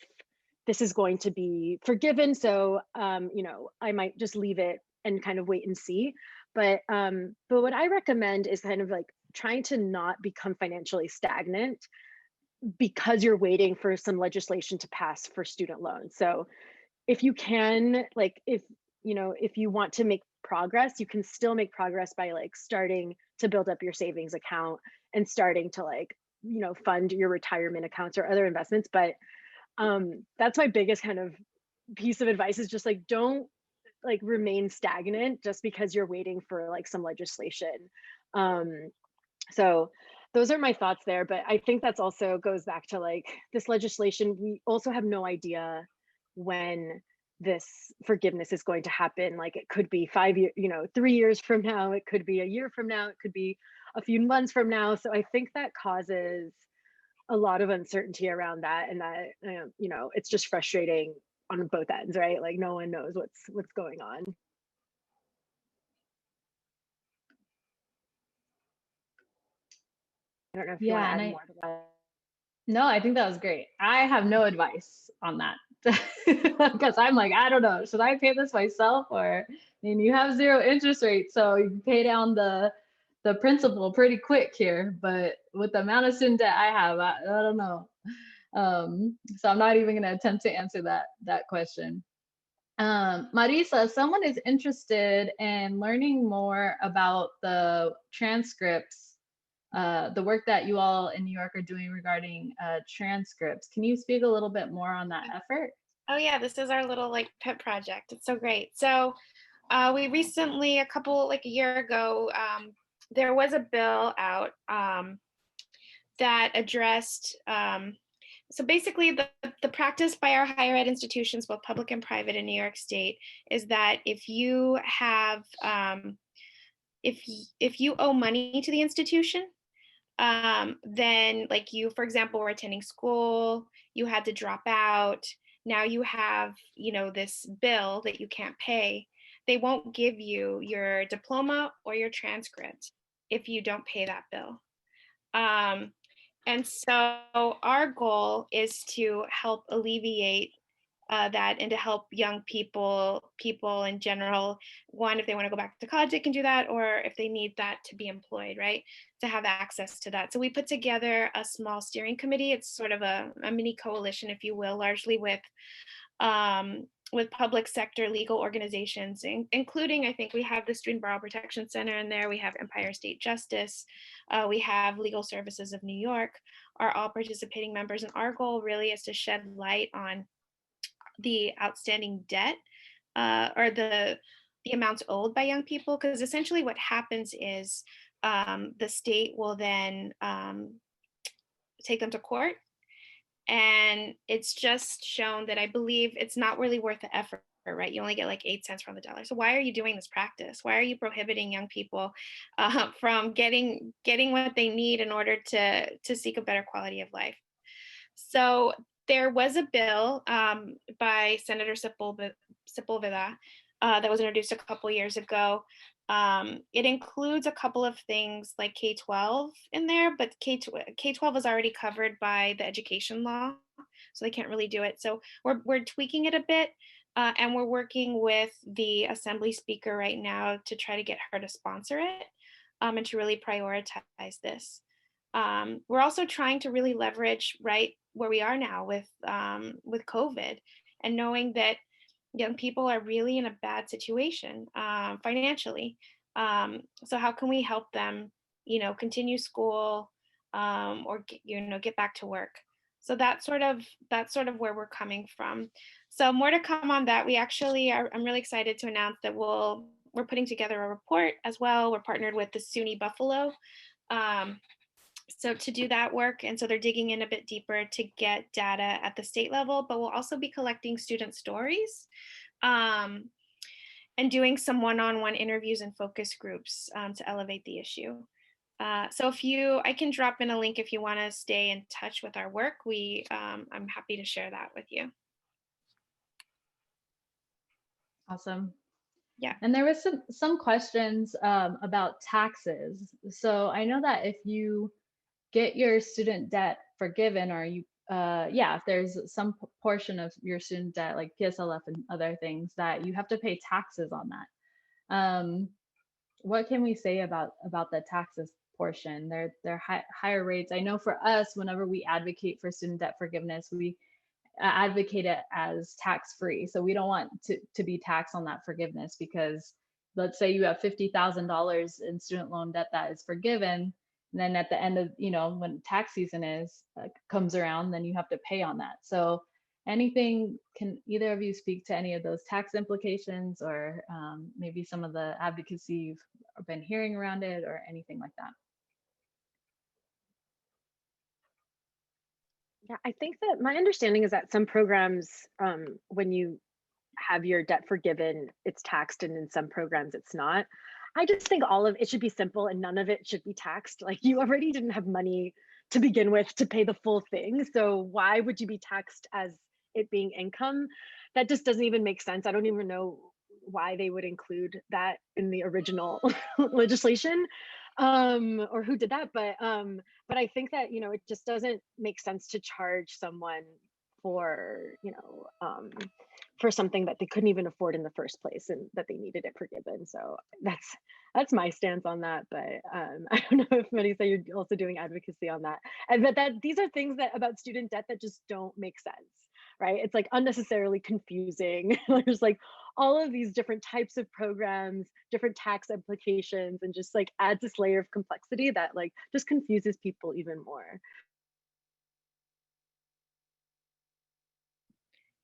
this is going to be forgiven. So, I might just leave it and kind of wait and see. But what I recommend is kind of like trying to not become financially stagnant because you're waiting for some legislation to pass for student loans. So if you can, like, if you want to make progress, you can still make progress by like starting to build up your savings account and starting to like, fund your retirement accounts or other investments. But that's my biggest kind of piece of advice is just like, don't like remain stagnant just because you're waiting for like some legislation. So those are my thoughts there. But I think that's also goes back to like this legislation. We also have no idea when this forgiveness is going to happen. Like it could be 5 years, 3 years from now, it could be a year from now, it could be a few months from now. So I think that causes a lot of uncertainty around that, and that it's just frustrating on both ends, right? Like no one knows what's going on. I don't know if you want to add more to that. No, I think that was great. I have no advice on that because I'm like, I don't know, should I pay this myself? Or I mean, you have 0 interest rate, so you pay down the the principal pretty quick here, but with the amount of student debt I have, I don't know. So I'm not even going to attempt to answer that question. Marisa, someone is interested in learning more about the transcripts, the work that you all in New York are doing regarding transcripts. Can you speak a little bit more on that effort? Oh yeah, this is our little like pet project. It's so great. So we recently, a year ago, there was a bill out that addressed, so basically the practice by our higher ed institutions, both public and private in New York State, is that if you have, if you owe money to the institution, then like you, for example, were attending school, you had to drop out, now you have, this bill that you can't pay, they won't give you your diploma or your transcript if you don't pay that bill. And so our goal is to help alleviate that, and to help young people in general, one, if they want to go back to college, they can do that, or if they need that to be employed, right, to have access to that. So we put together a small steering committee. It's sort of a mini coalition, if you will, largely with public sector legal organizations, including, I think we have the Student Borrower Protection Center in there, we have Empire State Justice, we have Legal Services of New York, are all participating members. And our goal really is to shed light on the outstanding debt, or the amounts owed by young people, because essentially what happens is the state will then take them to court, and it's just shown that, I believe, it's not really worth the effort, right? You only get like 8 cents from the dollar. So why are you doing this practice? Why are you prohibiting young people from getting what they need in order to seek a better quality of life? So there was a bill by Senator Sepulveda that was introduced a couple years ago. It includes a couple of things like K-12 in there, but K-12 is already covered by the education law, so they can't really do it. So we're tweaking it a bit, and we're working with the Assembly Speaker right now to try to get her to sponsor it, and to really prioritize this. We're also trying to really leverage right where we are now with COVID, and knowing that young people are really in a bad situation financially. So how can we help them, continue school, or get back to work? So that's sort of where we're coming from. So more to come on that. We actually are. I'm really excited to announce that we're putting together a report as well. We're partnered with the SUNY Buffalo. So to do that work, and so they're digging in a bit deeper to get data at the state level, but we'll also be collecting student stories, and doing some one-on-one interviews and focus groups to elevate the issue. So I can drop in a link if you want to stay in touch with our work. I'm happy to share that with you. Awesome. Yeah. And there was some questions about taxes. So I know that if you get your student debt forgiven, or if there's some portion of your student debt like PSLF and other things, that you have to pay taxes on that. What can we say about the taxes portion? They're higher rates. I know for us, whenever we advocate for student debt forgiveness, we advocate it as tax-free. So we don't want to be taxed on that forgiveness, because let's say you have $50,000 in student loan debt that is forgiven, and then at the end of, when tax season comes around, then you have to pay on that. So can either of you speak to any of those tax implications, or maybe some of the advocacy you've been hearing around it, or anything like that? Yeah, I think that my understanding is that some programs, when you have your debt forgiven, it's taxed, and in some programs it's not. I just think all of it should be simple, and none of it should be taxed. Like, you already didn't have money to begin with to pay the full thing. So why would you be taxed as it being income? That just doesn't even make sense. I don't even know why they would include that in the original legislation, or who did that. But I think that, it just doesn't make sense to charge someone for, for something that they couldn't even afford in the first place and that they needed it forgiven. So that's my stance on that. But I don't know if Marisa, you're also doing advocacy on that. And that these are things that about student debt that just don't make sense, right? It's like unnecessarily confusing. There's like all of these different types of programs, different tax implications, and just like adds this layer of complexity that like just confuses people even more.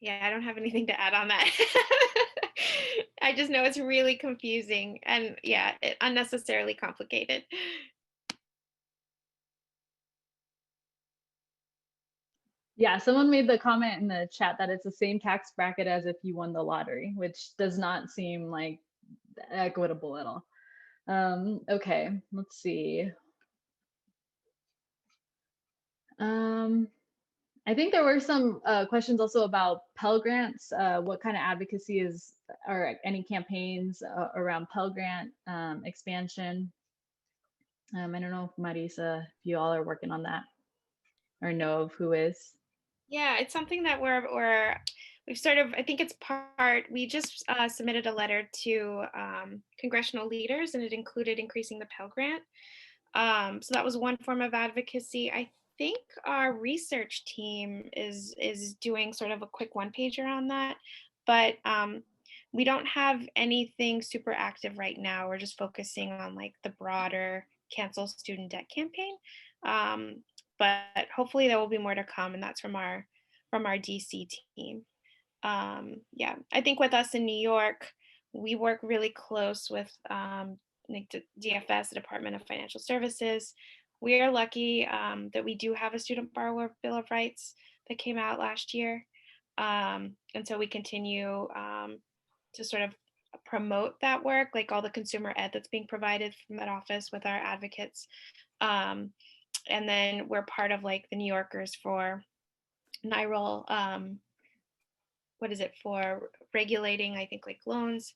Yeah, I don't have anything to add on that. I just know it's really confusing and yeah, unnecessarily complicated. Yeah, someone made the comment in the chat that it's the same tax bracket as if you won the lottery, which does not seem like equitable at all. Okay, let's see. I think there were some questions also about Pell grants. What kind of advocacy is, or any campaigns around Pell grant expansion? I don't know if Marisa, if you all are working on that or know of who is. Yeah, it's something that we've sort of, I think it's part, we just submitted a letter to congressional leaders, and it included increasing the Pell Grant. So that was one form of advocacy. I think our research team is doing sort of a quick one-pager on that, but we don't have anything super active right now. We're just focusing on like the broader cancel student debt campaign. But hopefully there will be more to come, and that's from our DC team. Yeah, I think with us in New York, we work really close with like DFS, the Department of Financial Services. We are lucky that we do have a student borrower bill of rights that came out last year, and so we continue to sort of promote that work, like all the consumer ed that's being provided from that office with our advocates. And then we're part of like the New Yorkers for NIRAL, what is it, for regulating, I think, like loans.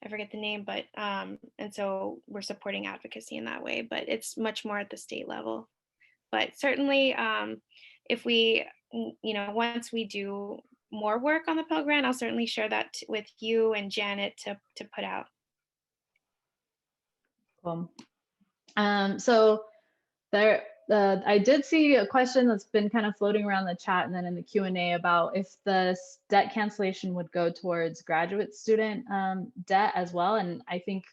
I forget the name, but and so we're supporting advocacy in that way, but it's much more at the state level. But certainly if we, once we do more work on the Pell Grant, I'll certainly share that with you and Janet to put out. Cool. So there, I did see a question that's been kind of floating around the chat and then in the Q&A about if the debt cancellation would go towards graduate student debt as well. And I think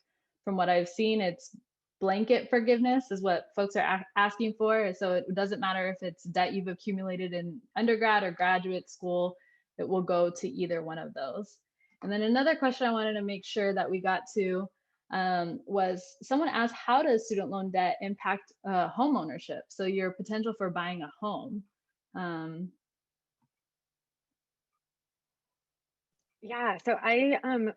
from what I've seen, it's blanket forgiveness is what folks are asking for. So it doesn't matter if it's debt you've accumulated in undergrad or graduate school, it will go to either one of those. And then another question I wanted to make sure that we got to was someone asked, how does student loan debt impact home ownership? So your potential for buying a home. Yeah, so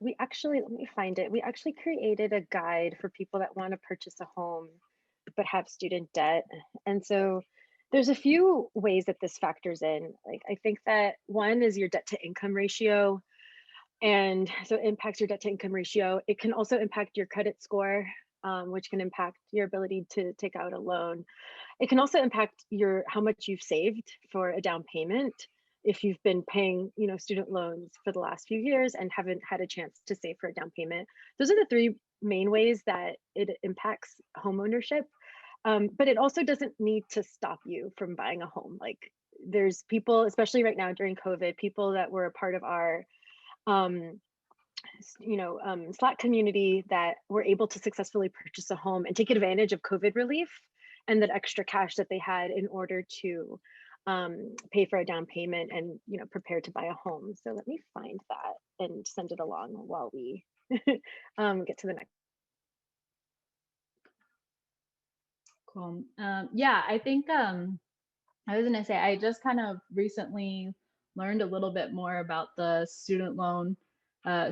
we actually, let me find it. We actually created a guide for people that want to purchase a home but have student debt. And so there's a few ways that this factors in. Like, I think that one is your debt to income ratio. And so it impacts your debt to income ratio. It can also impact your credit score, which can impact your ability to take out a loan. It can also impact how much you've saved for a down payment if you've been paying, student loans for the last few years and haven't had a chance to save for a down payment. Those are the three main ways that it impacts home ownership. But it also doesn't need to stop you from buying a home. Like, there's people, especially right now during COVID, people that were a part of our Slack community that were able to successfully purchase a home and take advantage of COVID relief and that extra cash that they had in order to pay for a down payment and prepare to buy a home. So let me find that and send it along while we get to the next. Cool. Yeah, I think I was gonna say, I just kind of recently learned a little bit more about the student loan,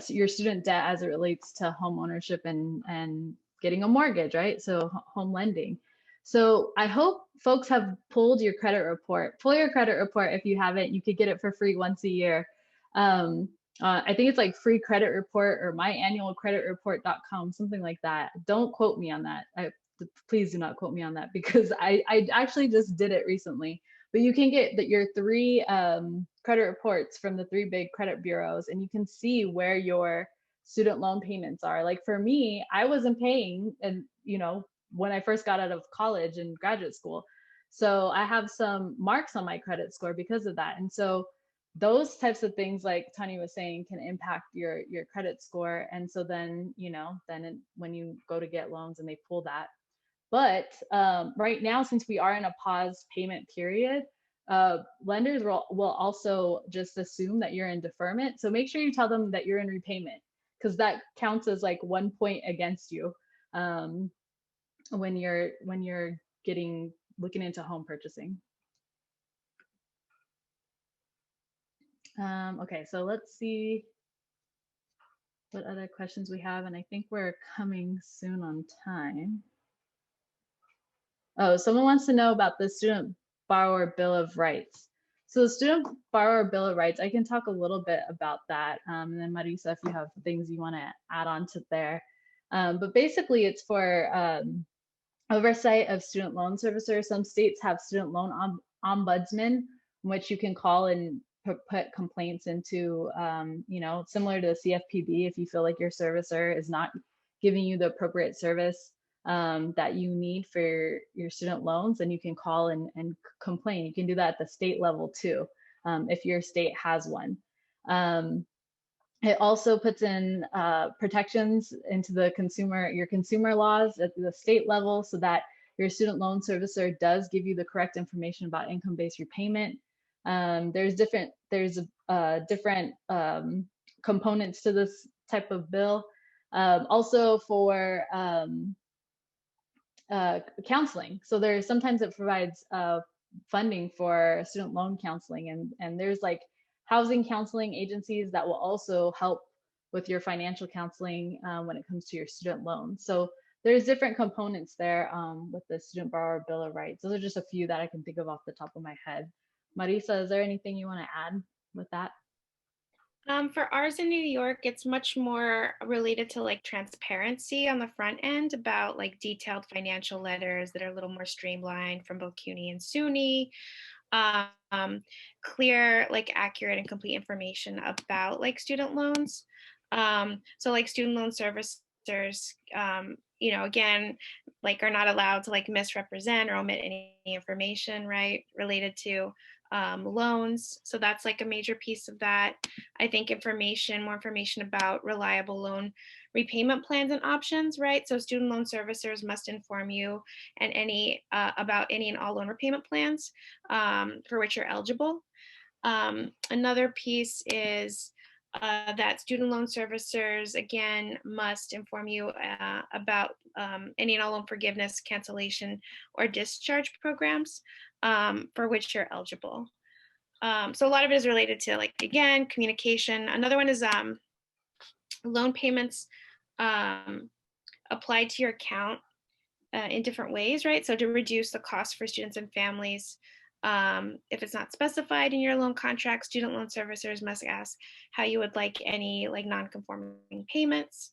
your student debt as it relates to home ownership and getting a mortgage, right? So home lending. So I hope folks have pulled your credit report. Pull your credit report if you haven't. You could get it for free once a year. I think it's like free credit report or myannualcreditreport.com, something like that. Don't quote me on that. Please do not quote me on that because I actually just did it recently. but you can get your 3 credit reports from the 3 big credit bureaus, and you can see where your student loan payments are. Like for me, I wasn't paying, and when I first got out of college and graduate school, so I have some marks on my credit score because of that. And so those types of things, like Tanya was saying, can impact your credit score. And so then when you go to get loans and they pull that. But right now, since we are in a pause payment period, lenders will also just assume that you're in deferment. So make sure you tell them that you're in repayment, because that counts as like 1 point against you when you're looking into home purchasing. Okay, so let's see what other questions we have, and I think we're coming soon on time. Oh, someone wants to know about the Student Borrower Bill of Rights. So the Student Borrower Bill of Rights, I can talk a little bit about that, and then Marisa, if you have things you want to add on to there. But basically, it's for oversight of student loan servicers. Some states have student loan ombudsmen, which you can call and put complaints into, similar to the CFPB. If you feel like your servicer is not giving you the appropriate service that you need for your student loans, then you can call and complain. You can do that at the state level too, if your state has one. It also puts in protections into your consumer laws at the state level, so that your student loan servicer does give you the correct information about income-based repayment. There's different components to this type of bill. Also for counseling. So there's sometimes it provides funding for student loan counseling, and there's like housing counseling agencies that will also help with your financial counseling when it comes to your student loan. So there's different components there with the Student Borrower Bill of Rights. Those are just a few that I can think of off the top of my head. Marisa, is there anything you want to add with that? For ours in New York, it's much more related to like transparency on the front end about like detailed financial letters that are a little more streamlined from both CUNY and SUNY. Clear, like accurate and complete information about like student loans. So like student loan servicers, again, like are not allowed to like misrepresent or omit any information, right, related to loans. So that's like a major piece of that. I think more information about reliable loan repayment plans and options, right? So student loan servicers must inform you and about any and all loan repayment plans for which you're eligible. Another piece is that student loan servicers, again, must inform you about any and all loan forgiveness, cancellation, or discharge programs for which you're eligible. So a lot of it is related to, like, again, communication. Another one is loan payments applied to your account in different ways, right? So to reduce the cost for students and families, if it's not specified in your loan contract, student loan servicers must ask how you would like any like non-conforming payments,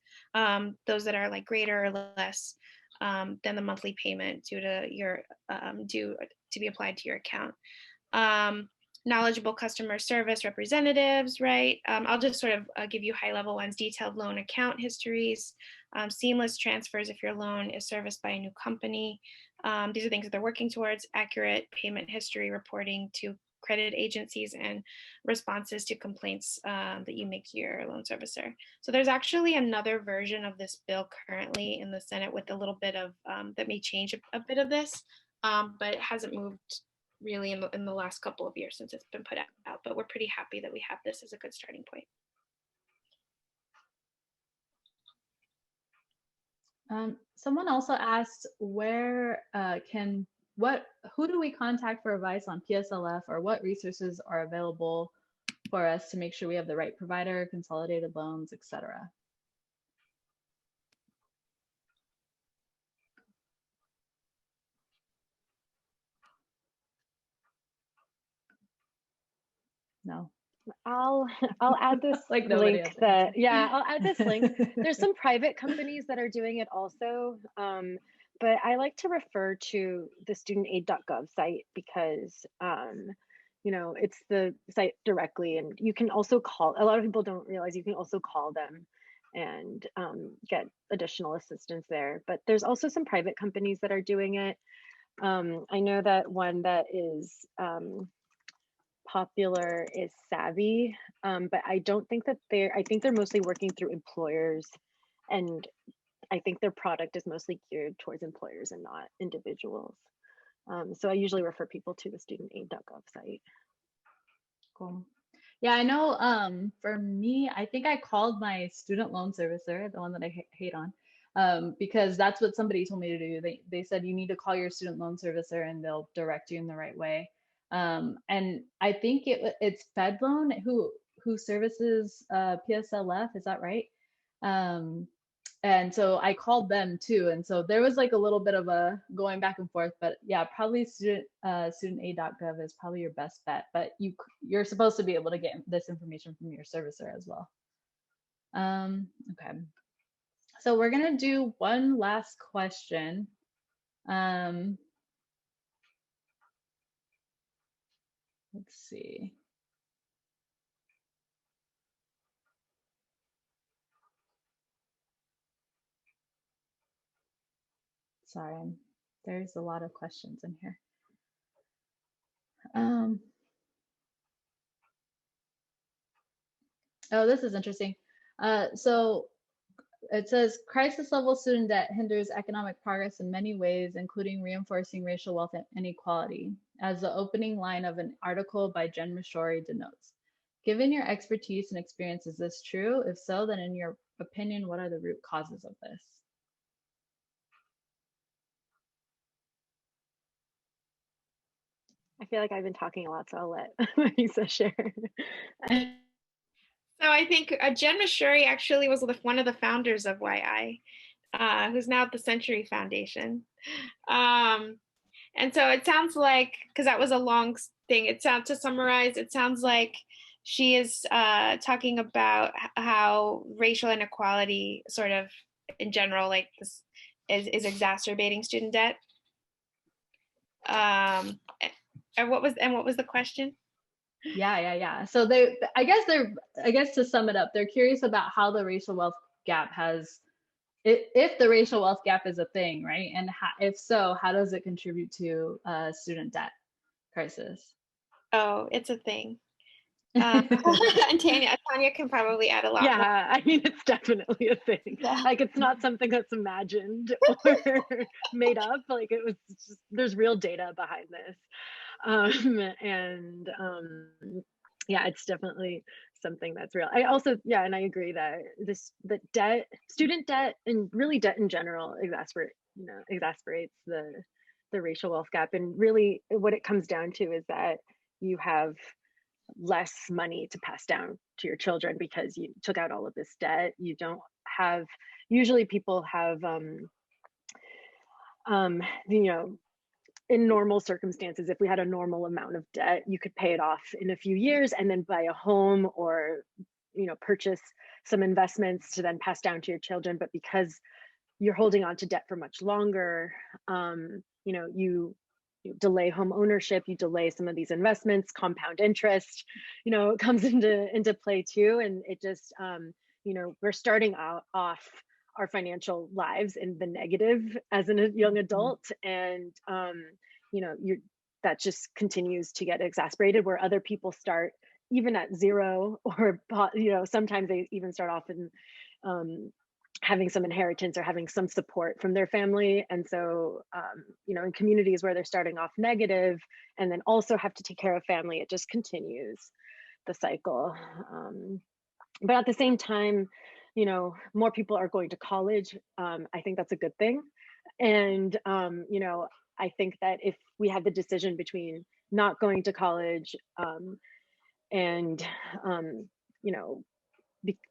those that are like greater or less than the monthly payment due to be applied to your account. Knowledgeable customer service representatives, right? I'll just sort of give you high level ones: detailed loan account histories, seamless transfers if your loan is serviced by a new company. These are things that they're working towards: accurate payment history reporting to credit agencies, and responses to complaints that you make to your loan servicer. So there's actually another version of this bill currently in the Senate with a little bit of, that may change a bit of this, but it hasn't moved really in the last couple of years since it's been put out, but we're pretty happy that we have this as a good starting point. Someone also asked who do we contact for advice on PSLF, or what resources are available for us to make sure we have the right provider, consolidated loans, etc. No. I'll add this like link I'll add this link. There's some private companies that are doing it also. but I like to refer to the studentaid.gov site because, it's the site directly, and you can also call. A lot of people don't realize you can also call them and get additional assistance there. But there's also some private companies that are doing it. I know that one that is popular is Savvy, but I don't think that I think they're mostly working through employers, and I think their product is mostly geared towards employers and not individuals. So I usually refer people to the studentaid.gov site. Cool. Yeah, I know for me, I think I called my student loan servicer, the one that I hate on, because that's what somebody told me to do. They said you need to call your student loan servicer and they'll direct you in the right way. And I think it's FedLoan who services PSLF, is that right? And so I called them too, and so there was like a little bit of a going back and forth, but yeah, probably studentaid.gov is probably your best bet, but you're supposed to be able to get this information from your servicer as well. Okay, so we're gonna do one last question. Let's see. Sorry, there's a lot of questions in here. Oh, this is interesting. So it says crisis level student debt hinders economic progress in many ways, including reinforcing racial wealth inequality, as the opening line of an article by Jen Mashori denotes. Given your expertise and experience, is this true? If so, then in your opinion, what are the root causes of this? I feel like I've been talking a lot, so I'll let Marisa share. So I think Jen Mashuri actually was one of the founders of YI, who's now at the Century Foundation. And so it sounds like, because that was a long thing, to summarize, it sounds like she is talking about how racial inequality sort of in general, like this is exacerbating student debt. And what was the question? Yeah. So I guess to sum it up, they're curious about how the racial wealth gap if the racial wealth gap is a thing, right? And if so, how does it contribute to student debt crisis? Oh, it's a thing. And Tanya can probably add a lot more. I mean, it's definitely a thing. Yeah. Like, it's not something that's imagined or made up. Like, it was just, there's real data behind this. Yeah, it's definitely something that's real. I also, and I agree that student debt, and really debt in general exacerbates the racial wealth gap. And really what it comes down to is that you have less money to pass down to your children because you took out all of this debt. You don't have, usually people have, in normal circumstances, if we had a normal amount of debt, you could pay it off in a few years and then buy a home or, purchase some investments to then pass down to your children. But because you're holding on to debt for much longer, you delay home ownership, you delay some of these investments, compound interest, comes into play too. And it just, we're starting off our financial lives in the negative as a young adult. And, that just continues to get exacerbated, where other people start even at zero, or, sometimes they even start off in, having some inheritance or having some support from their family. And so, in communities where they're starting off negative and then also have to take care of family, it just continues the cycle. But at the same time, more people are going to college. I think that's a good thing. And, I think that if we had the decision between not going to college and,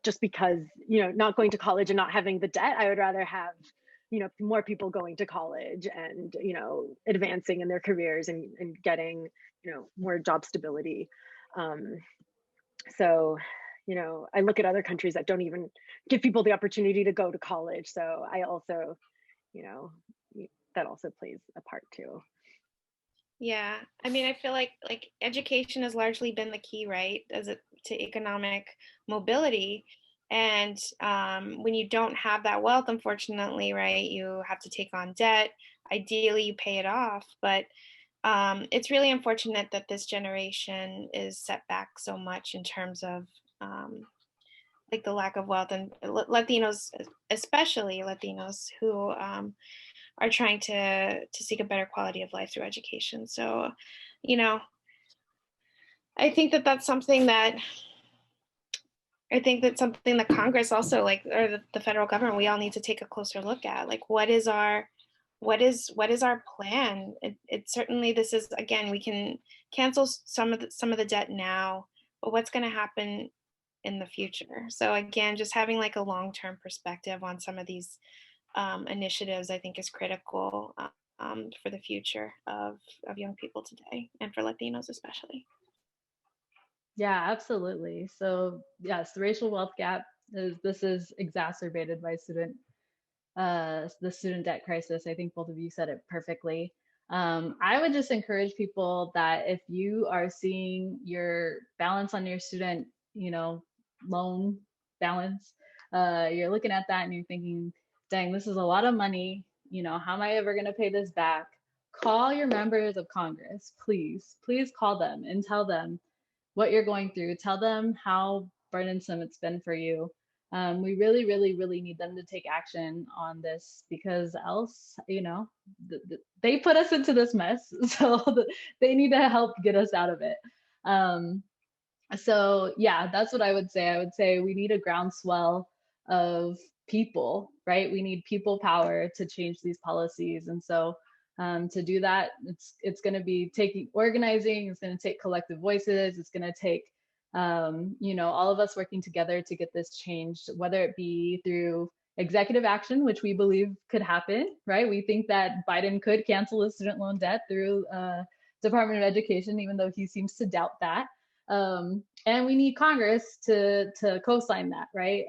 just because, not going to college and not having the debt, I would rather have, more people going to college and, advancing in their careers and getting, more job stability. So, I look at other countries that don't even give people the opportunity to go to college. So I also, that also plays a part too. Yeah, I mean, I feel like education has largely been the key, right, to economic mobility. And when you don't have that wealth, unfortunately, right, you have to take on debt. Ideally, you pay it off, but it's really unfortunate that this generation is set back so much in terms of like the lack of wealth, and Latinos, especially Latinos, who are trying to seek a better quality of life through education. So, you know, I think that that's something that Congress also, like, or the federal government, we all need to take a closer look at. Like, what is our plan? It certainly, this is, again, we can cancel some of the debt now, but what's going to happen in the future? So again, just having like a long-term perspective on some of these initiatives, I think, is critical for the future of young people today, and for Latinos especially. Yeah, absolutely. So yes, the racial wealth gap is exacerbated by the student debt crisis. I think both of you said it perfectly. I would just encourage people that if you are seeing your balance on your student, loan balance, you're looking at that and you're thinking, dang, this is a lot of money. How am I ever going to pay this back? Call your members of Congress, please. Please call them and tell them what you're going through. Tell them how burdensome it's been for you. We really, really, really need them to take action on this, because else, they put us into this mess. So they need to help get us out of it. So yeah, that's what I would say. I would say we need a groundswell of people, right? We need people power to change these policies. And so to do that, it's going to be organizing. It's going to take collective voices. It's going to take all of us working together to get this changed, whether it be through executive action, which we believe could happen, right? We think that Biden could cancel his student loan debt through Department of Education, even though he seems to doubt that. And we need Congress to co-sign that, right?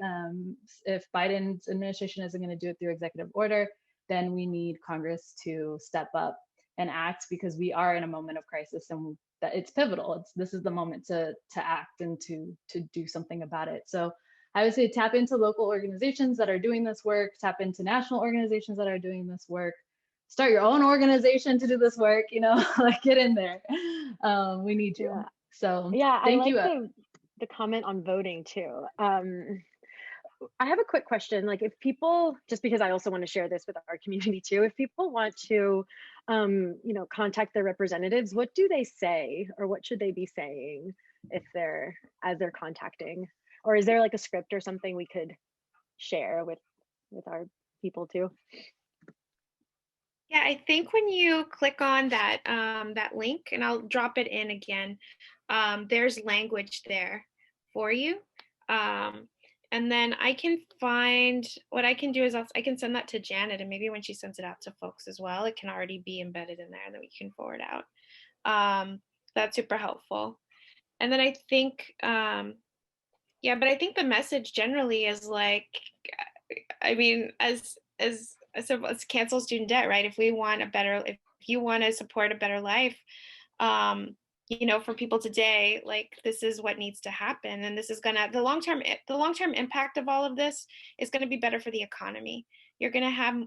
If Biden's administration isn't going to do it through executive order, then we need Congress to step up and act, because we are in a moment of crisis, and that it's pivotal. This is the moment to act and to do something about it. So I would say tap into local organizations that are doing this work, tap into national organizations that are doing this work, start your own organization to do this work, like get in there. We need you. Yeah. So yeah, thank you. The comment on voting too. I have a quick question. Like, if people, just because I also want to share this with our community too, if people want to, contact their representatives, what do they say, or what should they be saying as they're contacting? Or is there like a script or something we could share with our people too? Yeah, I think when you click on that that link, and I'll drop it in again, there's language there for you. And then I can find, what I can do is I can send that to Janet, and maybe when she sends it out to folks as well, it can already be embedded in there that we can forward out. That's super helpful. And then I think, yeah, but I think the message generally is like, I mean, as cancel student debt, right? If you want to support a better life, for people today, like, this is what needs to happen. And this is the long-term impact of all of this is going to be better for the economy. You're going to have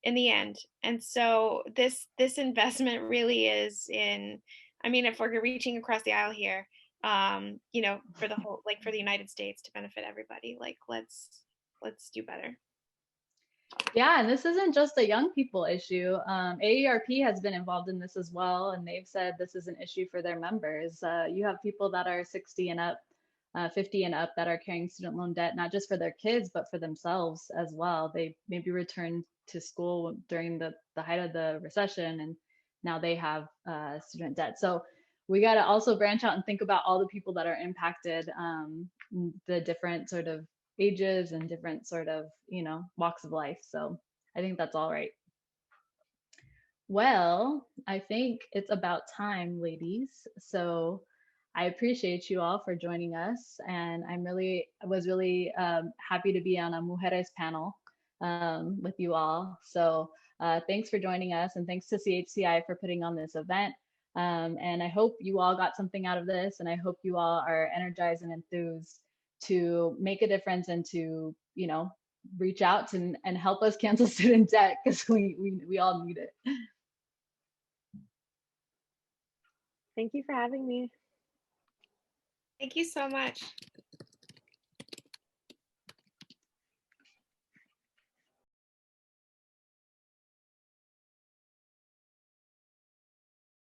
in the end. And so this investment really is in, I mean, if we're reaching across the aisle here, for the whole, like, for the United States, to benefit everybody, like, let's do better. Yeah, and this isn't just a young people issue. AARP has been involved in this as well, and they've said this is an issue for their members. You have people that are 60 and up, 50 and up, that are carrying student loan debt, not just for their kids, but for themselves as well. They maybe returned to school during the height of the recession, and now they have student debt. So we got to also branch out and think about all the people that are impacted, the different sort of ages and different sort of, walks of life. So I think that's all right. Well, I think it's about time, ladies. So I appreciate you all for joining us. And I was really happy to be on a Mujeres panel with you all. So Thanks for joining us, and thanks to CHCI for putting on this event. And I hope you all got something out of this, and I hope you all are energized and enthused to make a difference and to, you know, reach out and help us cancel student debt, because we all need it. Thank you for having me. Thank you so much.